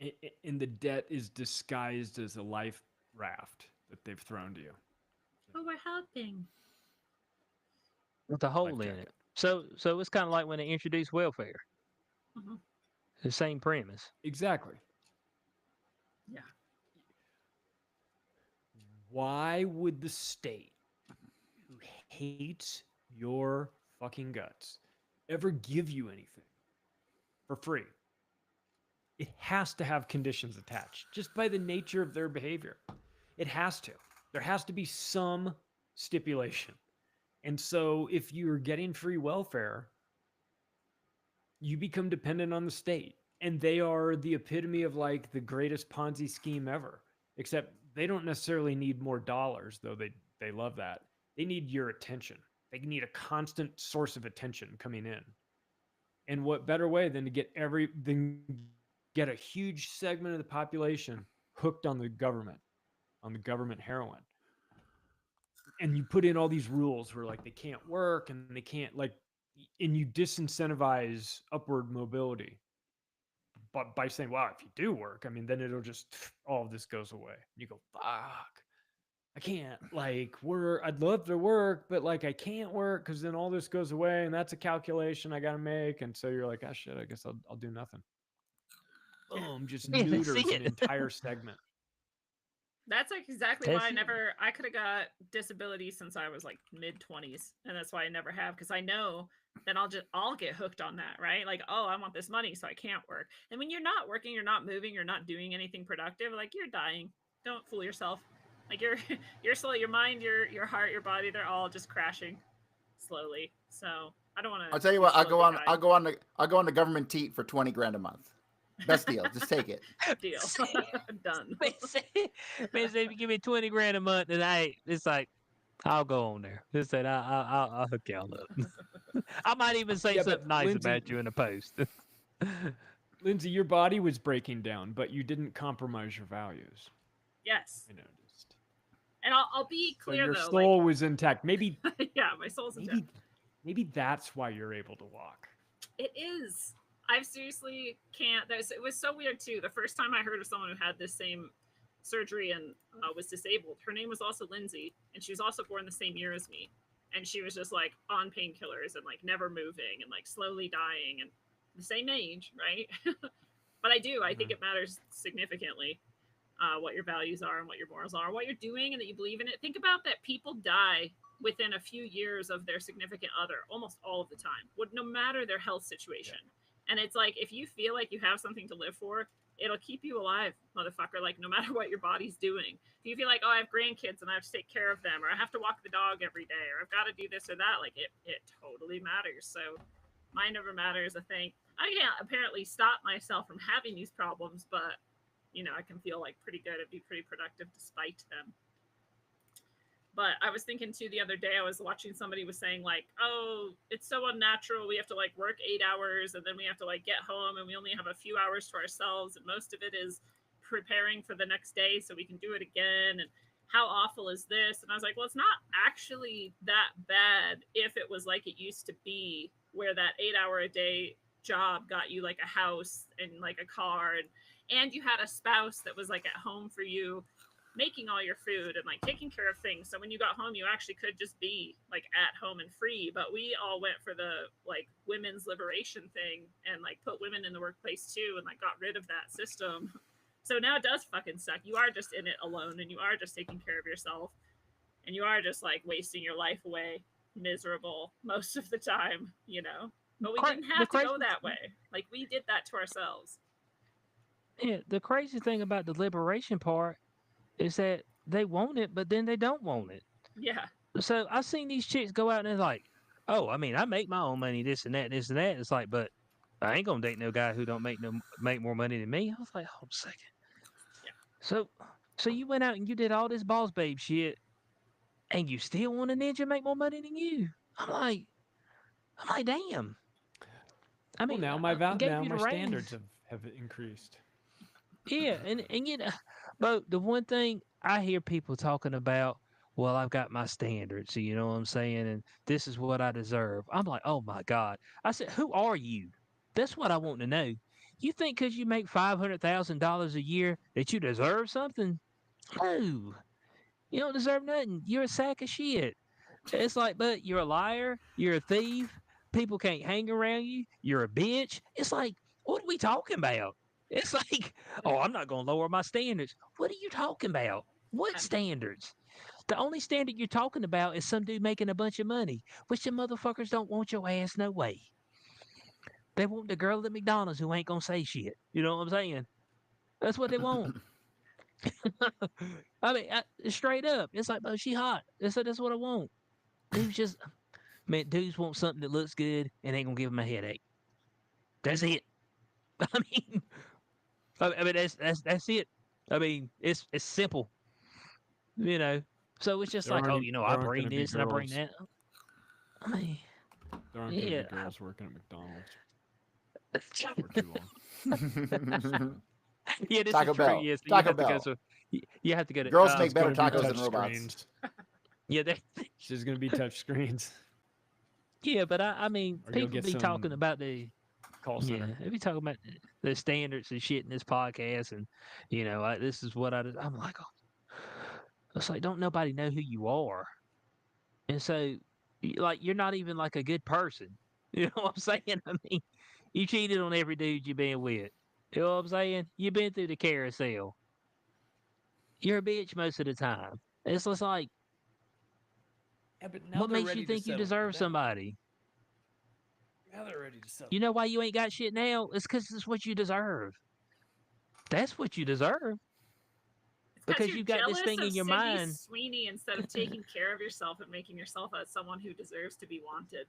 way. And the debt is disguised as a life raft that they've thrown to you. Oh, we're helping. With a hole Life in jacket. it. So it's kind of like when they introduced welfare. Mhm. The same premise. Exactly. Yeah. Why would the state, who hates your fucking guts, ever give you anything for free? It has to have conditions attached, just by the nature of their behavior. It has to. There has to be some stipulation. And so if you're getting free welfare, you become dependent on the state. And they are the epitome of like the greatest Ponzi scheme ever. Except they don't necessarily need more dollars, though they love that. They need your attention. They need a constant source of attention coming in. And what better way than to get a huge segment of the population hooked on the government heroin. And you put in all these rules where like they can't work and they can't and you disincentivize upward mobility. But by saying, wow, if you do work, I mean, then it'll just, all of this goes away. You go, fuck, I can't work. I'd love to work, but like, I can't work because then all this goes away. And that's a calculation I got to make. And so you're like, ah, shit, I guess I'll do nothing. Boom, just Yeah, that's neuters an it. entire segment. That's like exactly why That's it. I could have got disability since I was like mid-20s, and that's why I never have, because I know then I'll get hooked on that, right? Like, oh, I want this money, so I can't work. And when you're not working, you're not moving, you're not doing anything productive, like you're dying. Don't fool yourself. Like you're slow, your mind, your heart, your body, they're all just crashing slowly. So I don't want to I'll tell you be what. slowly dying. I'll go on the government teat for 20 grand a month. Best deal. Just take it. Deal. Done. Man, say if you give me 20 grand a month, and it's like, I'll go on there. Just said, I'll hook y'all up. I might even say Yeah, but something nice Lindsay, about you in a post. Lindsay, your body was breaking down, but you didn't compromise your values. Yes. I noticed. And I'll be So clear your though, soul was intact. Maybe, yeah, my soul's intact. maybe that's why you're able to walk. It is. I seriously can't. It was so weird too. The first time I heard of someone who had this same surgery and was disabled, her name was also Lindsay, and she was also born the same year as me. And she was just like on painkillers and like never moving and like slowly dying and the same age, right? But I think it matters significantly what your values are and what your morals are, what you're doing, and that you believe in it. Think about that people die within a few years of their significant other almost all of the time, no matter their health situation. And it's like, if you feel like you have something to live for, it'll keep you alive, motherfucker. Like, no matter what your body's doing. If you feel like, oh, I have grandkids and I have to take care of them, or I have to walk the dog every day, or I've got to do this or that, like, it totally matters. So mine never matters, I think. I can't apparently stop myself from having these problems, but I can feel like pretty good and be pretty productive despite them. But I was thinking too the other day, I was watching somebody was saying like, oh, it's so unnatural. We have to like work 8 hours and then we have to like get home and we only have a few hours to ourselves. And most of it is preparing for the next day so we can do it again. And how awful is this? And I was like, well, it's not actually that bad if it was like it used to be, where that 8 hour a day job got you like a house and like a car, and you had a spouse that was like at home for you making all your food and like taking care of things. So when you got home, you actually could just be like at home and free. But we all went for the like women's liberation thing and like put women in the workplace too and like got rid of that system. So now it does fucking suck. You are just in it alone and you are just taking care of yourself and you are just like wasting your life away miserable most of the time, But we didn't have to go that way. Like we did that to ourselves. Yeah, the crazy thing about the liberation part is that they want it, but then they don't want it. Yeah. So I seen these chicks go out and they're like, oh, I mean, I make my own money, this and that, this and that. It's like, but I ain't gonna date no guy who don't make more money than me. I was like, hold a second. Yeah. So you went out and you did all this boss babe shit, and you still want a ninja make more money than you? I'm like, damn. I mean, well, now my standards have increased. Yeah, and but the one thing I hear people talking about, well, I've got my standards, you know what I'm saying, and this is what I deserve. I'm like, oh my God. I said, who are you? That's what I want to know. You think because you make $500,000 a year that you deserve something? No, you don't deserve nothing. You're a sack of shit. It's like, but you're a liar. You're a thief. People can't hang around you. You're a bitch. It's like, what are we talking about? It's like, oh, I'm not going to lower my standards. What are you talking about? What standards? The only standard you're talking about is some dude making a bunch of money, which the motherfuckers don't want your ass no way. They want the girl at McDonald's who ain't going to say shit. You know what I'm saying? That's what they want. I mean, straight up. It's like, oh, she hot. That's what I want. Dudes just, man, dudes want something that looks good and ain't going to give them a headache. That's it. I mean, that's it. I mean, it's simple, So it's just like, oh, I bring this and I bring that. I mean, there aren't going to be girls working at McDonald's for too long. Yeah, this Taco is true. Bell. Yes, Taco Bell. You have to go to girls make better tacos than robots. Screens. Yeah, There's going to be touch screens. Yeah, but I mean, people be talking about the call center. Yeah, they be talking about the standards and shit in this podcast, and this is what I'm like, oh. It's like, don't nobody know who you are, and so like you're not even like a good person. You know what I'm saying? I mean, you cheated on every dude you've been with. You know what I'm saying? You've been through the carousel. you're a bitch most of the time. It's just like, Yeah, but now what they're makes you ready to think you settle for deserve that. somebody? Now they're ready to settle. You know why you ain't got shit now? It's because it's what you deserve. That's what you deserve. It's Because you're you've got this jealous thing of in your Sydney mind. Sweeney instead of taking care of yourself and making yourself as someone who deserves to be wanted.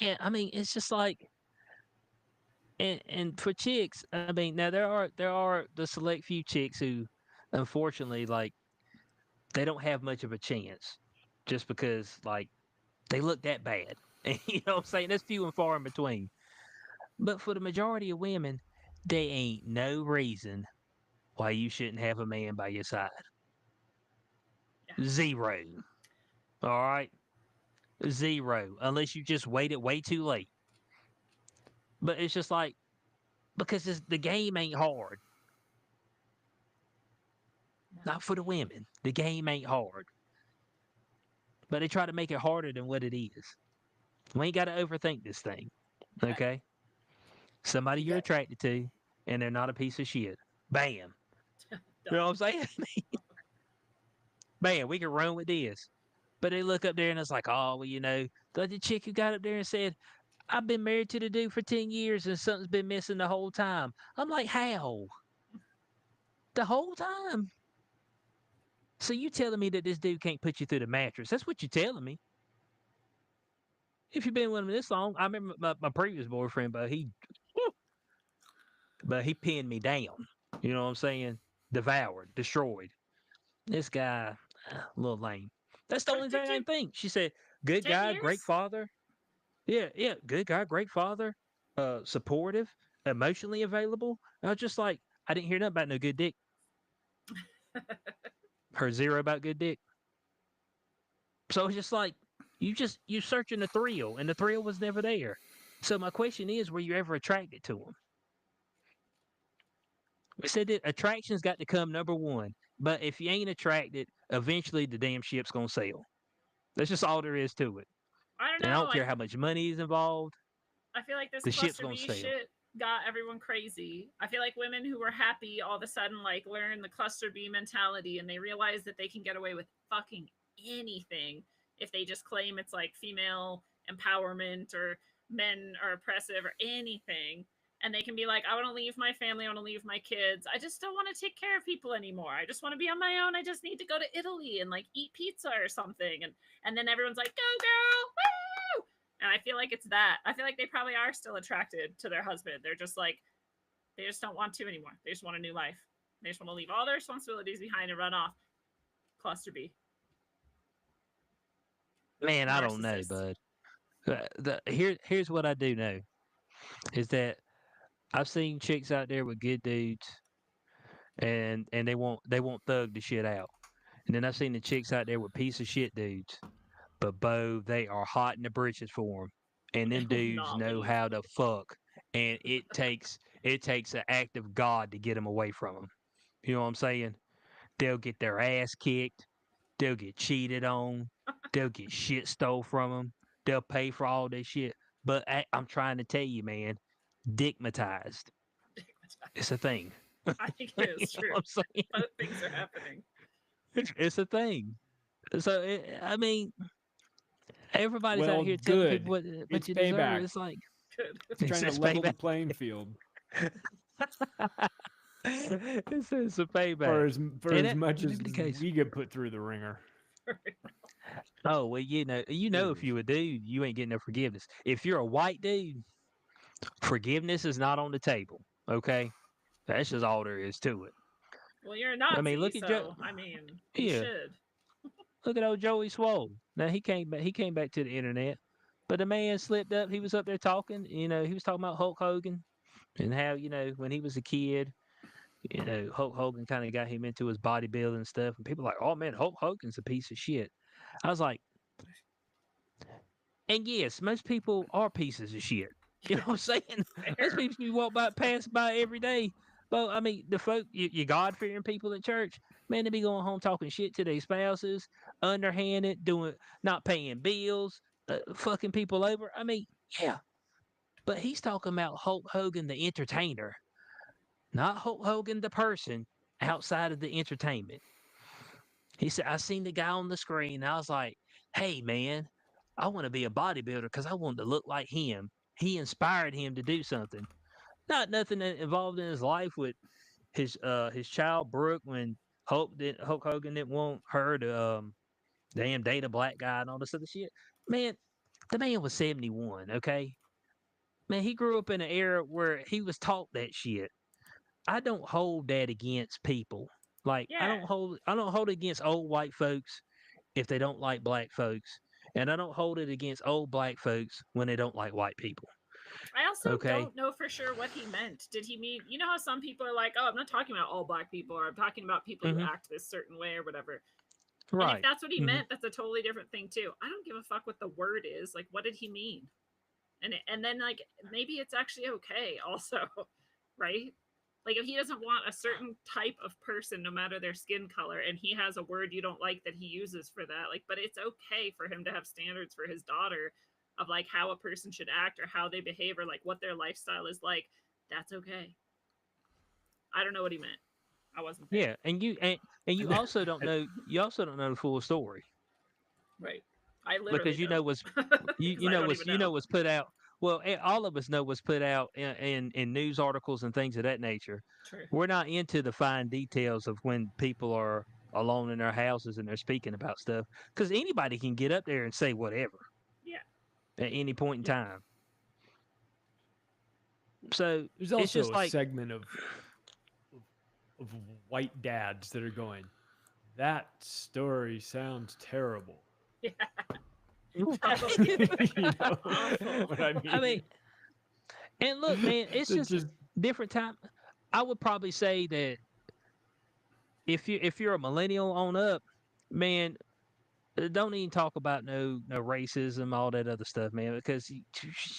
Yeah, I mean, it's just like, and for chicks, I mean, now there are the select few chicks who, unfortunately, like they don't have much of a chance, just because like they look that bad. And you know what I'm saying? That's few and far in between. But for the majority of women, there ain't no reason why you shouldn't have a man by your side. Yeah. Zero. All right? Zero. Unless you just waited way too late. But it's just like, because the game ain't hard. Not for the women. The game ain't hard. But they try to make it harder than what it is. We ain't got to overthink this thing. Okay? Somebody you're attracted to, and they're not a piece of shit. Bam. You know what I'm saying? Man, we can run with this. But they look up there and it's like, oh, well, the chick who got up there and said, I've been married to the dude for 10 years and something's been missing the whole time. I'm like, how? The whole time? So you telling me that this dude can't put you through the mattress? That's what you're telling me. If you've been with him this long, I remember my previous boyfriend, but he pinned me down. You know what I'm saying? Devoured, destroyed. This guy, a little lame. That's the What only did thing I you? can think. She said, good 10 guy, great years? father. Yeah, yeah, good guy, great father, supportive, emotionally available. I was just like, I didn't hear nothing about no good dick. Heard zero about good dick. So it's just like, you searching the thrill, and the thrill was never there. So my question is, were you ever attracted to him? We said that attraction's got to come number one. But if you ain't attracted, eventually the damn ship's gonna sail. That's just all there is to it. I don't And I know. don't care how much money is involved, I feel like this the ship's cluster gonna B sail. shit got everyone crazy. I feel like women who were happy all of a sudden like learn the cluster B mentality and they realize that they can get away with fucking anything if they just claim it's like female empowerment or men are oppressive or anything. And they can be like, I want to leave my family, I want to leave my kids. I just don't want to take care of people anymore. I just want to be on my own. I just need to go to Italy and like eat pizza or something. And then everyone's like, go girl, woo! And I feel like it's that. I feel like they probably are still attracted to their husband. They're just like, they just don't want to anymore. They just want a new life. They just want to leave all their responsibilities behind and run off. Cluster B. Man, I don't know, Narcissists. bud. Here's what I do know is that I've seen chicks out there with good dudes, and they won't thug the shit out. And then I've seen the chicks out there with piece of shit dudes, but Bo, they are hot in the britches for them, and They them will dudes not know leave. how to fuck, and it takes an act of God to get them away from them. You know what I'm saying? They'll get their ass kicked, they'll get cheated on, they'll get shit stole from them, they'll pay for all this shit. But I'm trying to tell you, man, dickmatized. It's a thing. I think it You is know true. what I'm saying? Both things are happening. It's a thing. So I mean, everybody's out Well, here telling people good. what It's you deserve. payback. It's like Good. It's trying to it's level the payback. playing field It's a for payback. for And as that much may as be the case. we get put through the ringer. Oh well, if you a dude, you ain't getting no forgiveness. If you're a white dude, forgiveness is not on the table. Okay, that's just all there is to it. Well, you're a I mean, Nazi, look at Joe. so I mean, you Yeah, should. look at old Joey Swole. Now he came back. He came back to the internet, but the man slipped up. He was up there talking. He was talking about Hulk Hogan and how when he was a kid, Hulk Hogan kind of got him into his bodybuilding stuff, and people are like, oh man, Hulk Hogan's a piece of shit. I was like, and yes, most people are pieces of shit. You know what I'm saying? Most Fair. people you walk by, pass by every day. But I mean, the folk, you God fearing people at church, man, they be going home talking shit to their spouses, underhanded, not paying bills, fucking people over. I mean, yeah. But he's talking about Hulk Hogan, the entertainer, not Hulk Hogan, the person. outside of the entertainment. He said, I seen the guy on the screen. And I was like, hey, man, I want to be a bodybuilder because I wanted to look like him. He inspired him to do something. Not nothing involved in his life with his child Brooke when Hulk Hogan didn't want her to damn date a black guy and all this other shit. Man, the man was 71. Okay, man, he grew up in an era where he was taught that shit. I don't hold that against people. Like Yeah. I don't hold it against old white folks if they don't like black folks, and I don't hold it against old black folks when they don't like white people. I also Okay, don't know for sure what he meant. Did he mean, you know how some people are like, oh, I'm not talking about all black people, or I'm talking about people who hmm act this certain way or whatever. And if right. that's what he hmm meant, that's a totally different thing too. I don't give a fuck what the word is. Like, what did he mean? And then like maybe it's actually okay also, right? Like if he doesn't want a certain type of person, no matter their skin color, and he has a word you don't like that he uses for that, like, but it's okay for him to have standards for his daughter of like how a person should act or how they behave or like what their lifestyle is like. That's okay. I don't know what he meant. I wasn't there. Yeah, and you also don't know the full story Right. I literally because don't. Because I don't even you know. know what's put out. Well, all of us know what's put out in news articles and things of that nature. True. We're not into the fine details of when people are alone in their houses and they're speaking about stuff because anybody can get up there and say whatever Yeah. at any point in Yeah. time. So There's it's also just a like, segment of white dads that are going, that story sounds terrible. Yeah. You know Awful. what I mean? I mean, and look, man, it's That just different time. I would probably say that if you're a millennial on up, man, don't even talk about no racism, all that other stuff, man, because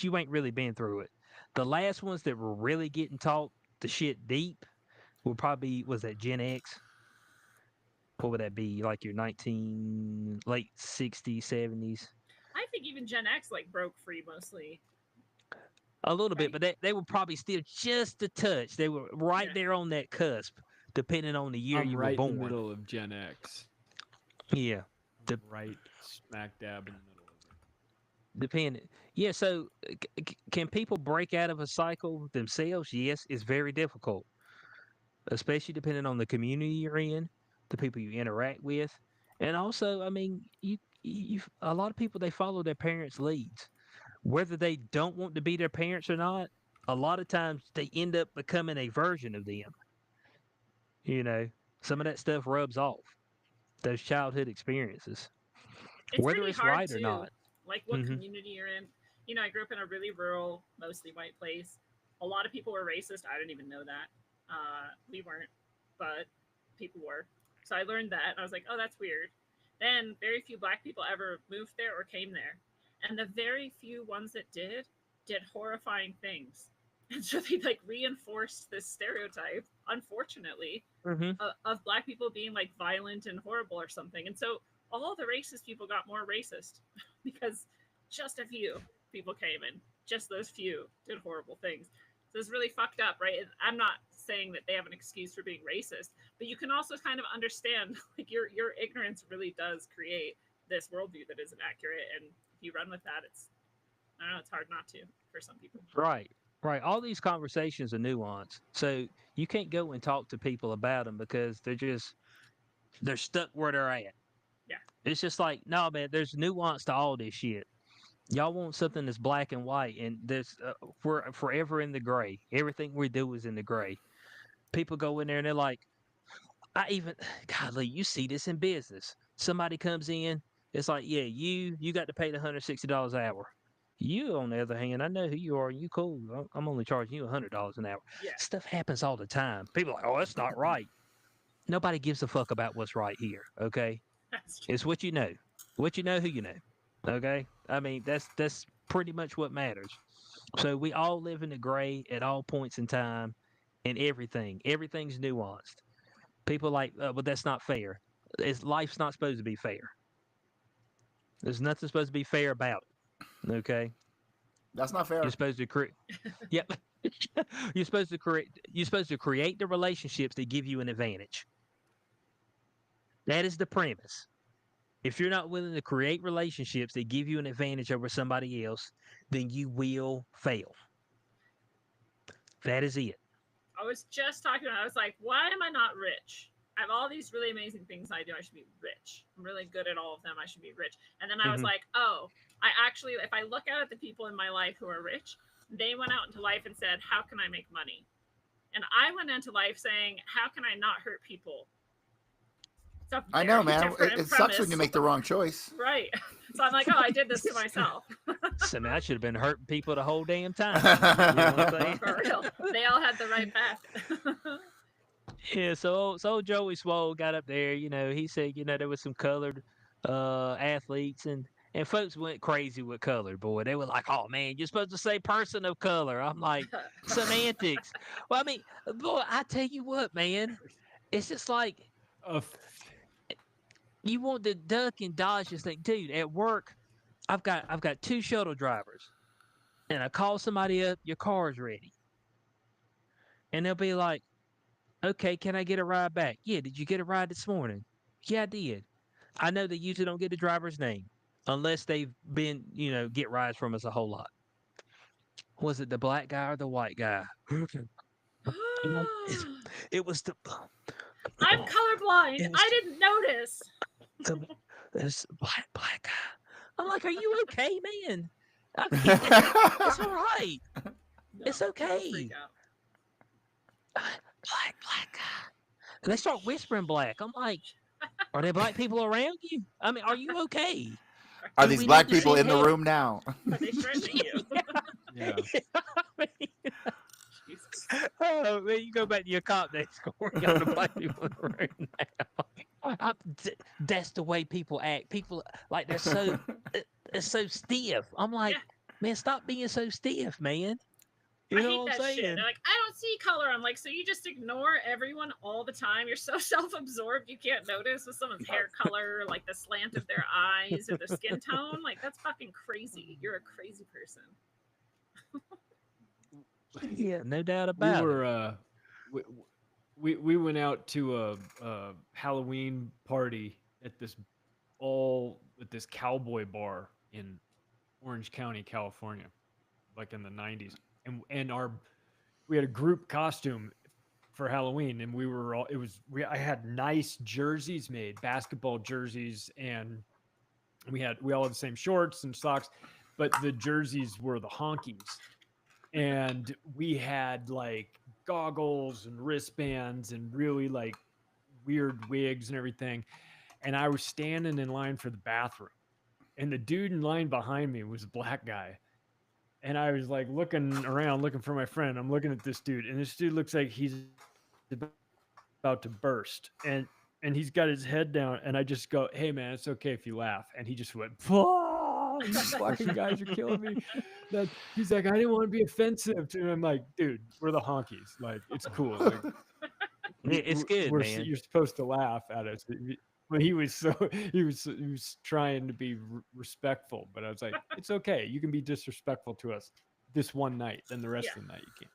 you ain't really been through it. The last ones that were really getting taught the shit deep were probably was that Gen X. What would that be? Like your late 60s, 70s? I think even Gen X like broke free mostly. A little bit, Right? but they were probably still just a touch. They were right Yeah. there on that cusp, depending on the year I'm you were right in the born. middle of Gen X. Yeah, I'm right smack dab in the middle of it. depending. Yeah, so can people break out of a cycle themselves? Yes, it's very difficult, especially depending on the community you're in, the people you interact with, and also, I mean, you a lot of people they follow their parents' leads, whether they don't want to be their parents or not. A lot of times they end up becoming a version of them. You know, some of that stuff rubs off those childhood experiences, It's whether pretty it's hard right or too. not. Like what hmm community you're in. You know, I grew up in a really rural, mostly white place. A lot of people were racist. I didn't even know that. We weren't, but people were. So I learned that, and I was like, oh, that's weird. Then very few black people ever moved there or came there, and the very few ones that did horrifying things. And so they like reinforced this stereotype, unfortunately, hmm of black people being like violent and horrible or something. And so all the racist people got more racist because just a few people came and just those few did horrible things. So it's really fucked up, right? I'm not saying that they have an excuse for being racist, but you can also kind of understand like your ignorance really does create this worldview that isn't accurate, and if you run with that, it's I don't know, it's hard not to for some people. Right, right. All these conversations are nuanced, so you can't go and talk to people about them because they're stuck where they're at. Yeah. It's just like, no, man. There's nuance to all this shit. Y'all want something that's black and white, and we're forever in the gray. Everything we do is in the gray. People go in there and they're like, I even, godly, you see this in business. Somebody comes in, it's like, yeah, you got to pay the $160 an hour. You, on the other hand, I know who you are. You cool. I'm only charging you $100 an hour. Yeah. Stuff happens all the time. People are like, oh, that's not right. Nobody gives a fuck about what's right here. Okay, That's true. it's what you know. What you know, who you know. Okay, I mean that's pretty much what matters. So we all live in the gray at all points in time, and everything's nuanced. People like, but that's not fair. Life's not supposed to be fair. There's nothing supposed to be fair about it. Okay, That's not you're fair. supposed to create. Yep. You're supposed to create the relationships that give you an advantage. That is the premise. If you're not willing to create relationships that give you an advantage over somebody else, then you will fail. That is it. I was just talking about, I was like, why am I not rich? I have all these really amazing things I do. I should be rich. I'm really good at all of them. I should be rich. And then I was like, oh, I actually, if I look at the people in my life who are rich, they went out into life and said, how can I make money? And I went into life saying, how can I not hurt people? I know, man. It sucks when you make the wrong choice. Right. So I'm like, oh, I did this to myself. So, man, I should have been hurting people the whole damn time. You know what I'm saying? For real. They all had the right path. Yeah, so Joey Swole got up there, he said, there was some colored athletes and folks went crazy with colored, boy. They were like, oh man, you're supposed to say person of color. I'm like, semantics. Well, I mean, boy, I tell you what, man, it's just like you want to duck and dodge this thing. Dude, at work, I've got 2 shuttle drivers. And I call somebody up, your car's ready. And they'll be like, okay, can I get a ride back? Yeah, did you get a ride this morning? Yeah, I did. I know they usually don't get the driver's name unless they've been, get rides from us a whole lot. Was it the black guy or the white guy? It was the... I'm colorblind. I didn't notice. This black guy. I'm like, are you okay, man? It's all right. No, it's okay. Black guy. And they start whispering black. I'm like, are there black people around you? I mean, are you okay? Are these black people in the room now? Are they threatening you? Yeah. Oh man, you go back to your cop days, Cory. You got the black people in the room now. That's the way people act. People like they're so stiff. I'm like, man, stop being so stiff, man. You know what I'm saying? Shit. They're like, I don't see color. I'm like, so you just ignore everyone all the time? You're so self-absorbed you can't notice with someone's hair color, like the slant of their eyes or their skin tone. Like, that's fucking crazy. You're a crazy person. Yeah, no doubt about it. We went out to a Halloween party at this cowboy bar in Orange County, California, like in the 90s. And we had a group costume for Halloween, and I had nice jerseys made, basketball jerseys, and we all had the same shorts and socks, but the jerseys were the honkies. And we had like goggles and wristbands and really like weird wigs and everything. And I was standing in line for the bathroom, and the dude in line behind me was a black guy. And I was like looking around, looking for my friend. I'm looking at this dude, and this dude looks like he's about to burst. And he's got his head down, and I just go, hey man, it's okay if you laugh. And he just went, these fucking guys are killing me. He's like, I didn't want to be offensive to him. I'm like, dude, we're the honkies. Like, it's cool. Like, it's good, man. You're supposed to laugh at us. But he was trying to be respectful. But I was like, it's okay. You can be disrespectful to us this one night. Then the rest of the night you can't.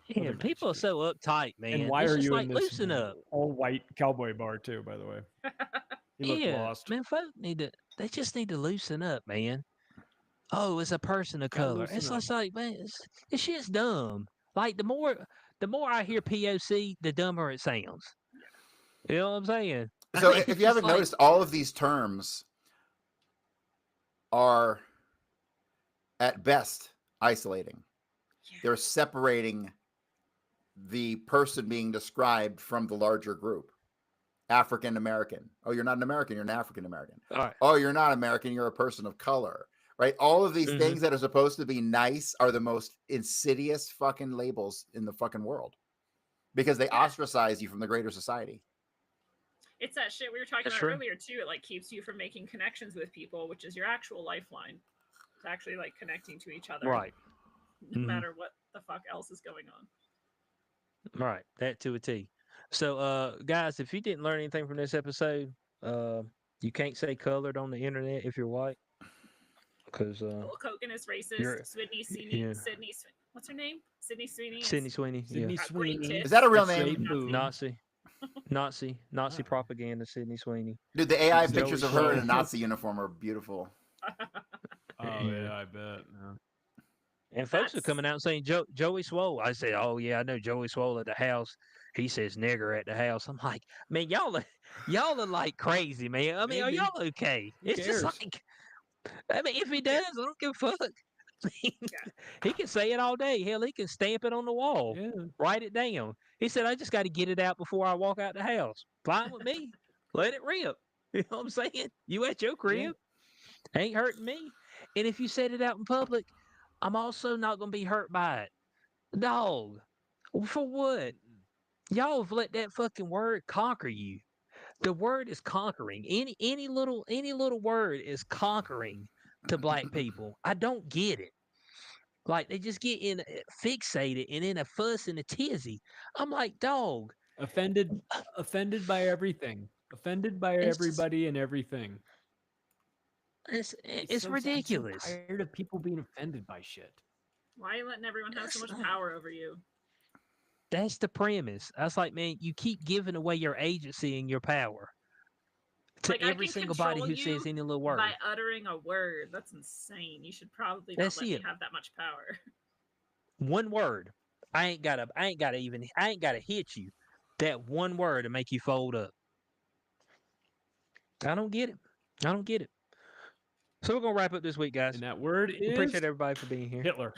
Yeah, people are so uptight, man. And why are you in this loosen up? All white cowboy bar too? By the way, he looked lost. Man, folks they just need to loosen up, man. Oh, it's a person of color. It's just like, man, this shit's dumb. Like the more I hear POC, the dumber it sounds. You know what I'm saying? So if you haven't noticed, all of these terms are at best isolating. They're separating the person being described from the larger group. African American. Oh, you're not an American, you're an African American. Right. Oh, you're not American, you're a person of color. Right? All of these things that are supposed to be nice are the most insidious fucking labels in the fucking world. Because they ostracize you from the greater society. It's that shit we were talking about earlier too. It like keeps you from making connections with people, which is your actual lifeline. It's actually like connecting to each other. Right. No matter what the fuck else is going on. Right. That to a T. So guys, if you didn't learn anything from this episode, you can't say colored on the internet if you're white. Because Hulk Hogan is racist. Sydney what's her name? Sydney Sweeney. Sydney Sweeney. Sydney got great Sweeney. tits. Is that a real Great name? boob. Nazi Ah. propaganda. Sydney Sweeney. Dude, the AI Joey pictures of her in a Swole. Nazi uniform are beautiful. Oh yeah, I bet. Yeah. And folks are That's- coming out and saying Joey Swole. I said, oh yeah, I know Joey Swole at the house. He says nigger at the house. I'm like, man, y'all are like crazy, man. I mean, are Maybe. y'all okay? Who It's just cares? like, I mean, if he does, I don't give a fuck. I mean, he can say it all day. Hell, he can stamp it on the wall, Yeah. write it down. He said, I just got to get it out before I walk out the house. Fine with me. Let it rip. You know what I'm saying? You at your crib. Ain't hurting me. And if you said it out in public, I'm also not going to be hurt by it. Dog, for what? Y'all have let that fucking word conquer you. The word is conquering. Any little word is conquering to black people. I don't get it. Like they just get fixated and in a fuss and a tizzy. I'm like, dog. Offended by everything. Offended by It's just- everybody and everything. It's I'm so ridiculous. tired of people being offended by shit. Why are you letting everyone have so much That's- power over you? That's the premise. I was like, man, you keep giving away your agency and your power to Like, I every can single body control who says you any little word. by uttering a word. That's insane. You should probably not That's let it. me have that much power. One word. I ain't gotta hit you. That one word to make you fold up. I don't get it. I don't get it. So we're gonna wrap up this week, guys. And that word is Appreciate everybody for being here. Hitler.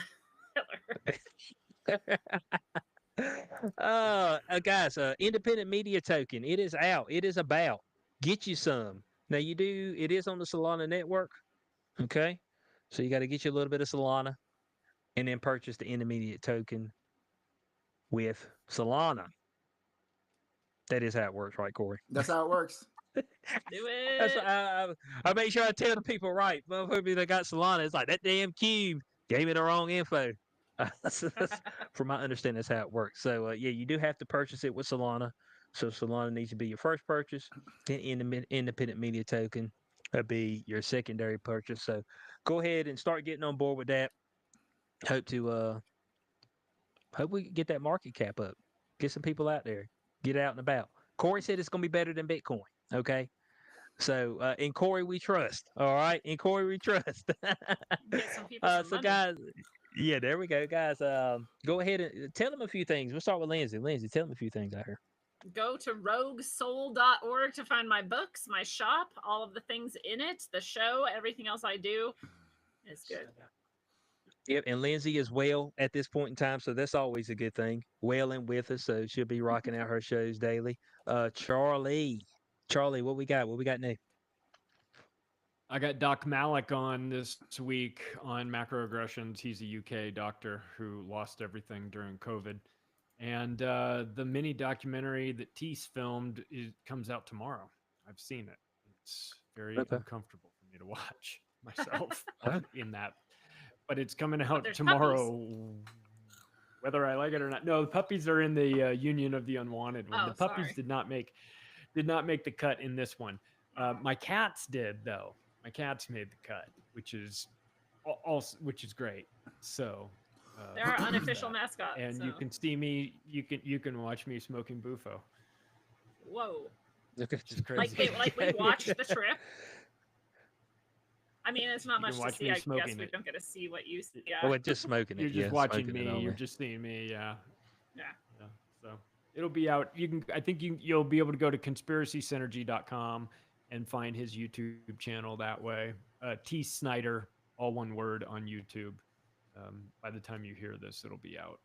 Guys, independent media token. It is out. It is about. Get you some. Now it is on the Solana network. Okay. So you got to get you a little bit of Solana and then purchase the intermediate token with Solana. That is how it works, right, Corey? That's how it works. Do That's, it. I make sure I tell the people right. Motherfucker that got Solana, it's like that damn cube gave me the wrong info. From my understanding, that's how it works. So yeah, you do have to purchase it with Solana. So Solana needs to be your first purchase. Then independent media token would be your secondary purchase. So go ahead and start getting on board with that. Hope we get that market cap up. Get some people out there. Get out and about. Corey said it's gonna be better than Bitcoin. Okay. So in Corey we trust. All right. In Corey we trust. Get some people some So money. guys, yeah, there we go, guys. Go ahead and tell them a few things. We'll start with Lindsay. Lindsay, tell them a few things out here. Go to roguesoul.org to find my books, my shop, all of the things in it, the show, everything else I do is good. Yep, and Lindsay is well at this point in time, so that's always a good thing. Well and with us, so she'll be rocking out her shows daily. Charlie, what we got? What we got new? I got Doc Malik on this week on macroaggressions. He's a UK doctor who lost everything during COVID. And the mini documentary that Tease filmed comes out tomorrow. I've seen it. It's very uncomfortable for me to watch myself in that. But it's coming out tomorrow, whether I like it or not. No, the puppies are in the Union of the Unwanted one. The puppies did not make the cut in this one. My cats did, though. My cats made the cut, which is great. So they're our unofficial mascot, and so. you can see me. You can watch me smoking bufo. Whoa! Which is crazy. Like we watched the trip. I mean, it's not much to see. I guess we don't get to see what you see. Yeah. Oh, just smoking it. You're just watching me. You're just seeing me. Yeah. So it'll be out. I think you'll be able to go to conspiracysynergy.com and find his YouTube channel that way. T Snyder, all one word, on YouTube. By the time you hear this, it'll be out.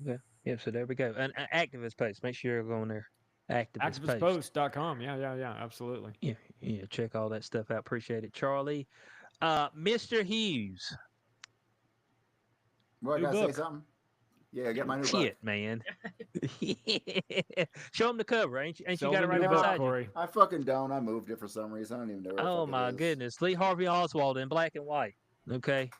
So. Yeah. So there we go. An activist post. Make sure you're going there. Activistpost.com. Yeah. Absolutely. Yeah. Check all that stuff out. Appreciate it, Charlie. Mr. Hughes. Well, I gotta say something. Yeah, get my new book. Shit, man. Show him the cover. Ain't you got it right book, beside Corey. you? I fucking don't. I moved it for some reason. I don't even know where Oh my goodness. Lee Harvey Oswald in black and white. Okay.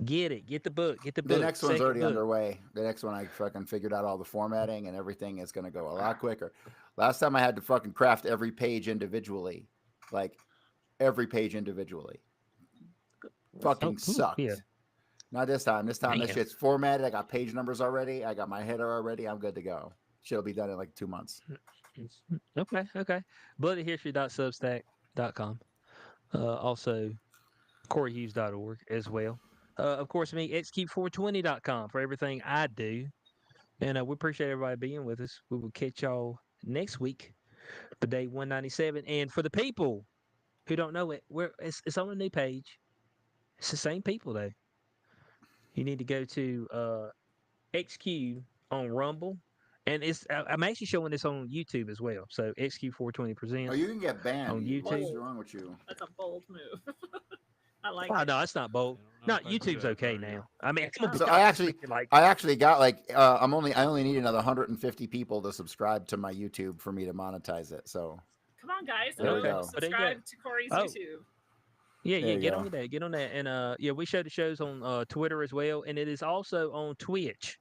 Get it. Get the book. Get the book. The next one's already underway. The next one I fucking figured out all the formatting and everything is going to go a lot quicker. Last time I had to fucking craft every page individually. Like every page individually. Fucking sucked. Yeah. Not this time. This time, this Man. shit's formatted. I got page numbers already. I got my header already. I'm good to go. Shit'll be done in like 2 months. Okay. Bloodyhistory.substack.com. Also, CoryHughes.org as well. Of course, me, xq420.com for everything I do. And we appreciate everybody being with us. We will catch y'all next week for day 197. And for the people who don't know it, it's on a new page. It's the same people, though. You need to go to XQ on Rumble. And I'm actually showing this on YouTube as well. So XQ420 presents. Oh, you can get banned. On What's YouTube. wrong with you? That's a bold move. I like Oh it. no, it's not bold. I don't know No, if I can YouTube's do that okay for you. now. I mean, I'm gonna be So honest with you, I actually got like I only need another 150 people to subscribe to my YouTube for me to monetize it. So Come on, guys. There we Go go. Oh, there you go. subscribe to Cory's Oh. YouTube. Yeah, There you get go. on that. Get on that. And yeah, we show the shows on Twitter as well, and it is also on Twitch.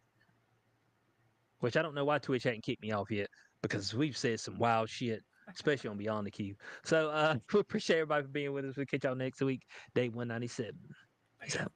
Which I don't know why Twitch hadn't kicked me off yet, because we've said some wild shit, especially on Beyond the Cube. So we appreciate everybody for being with us. We'll catch y'all next week, day 197. Peace out.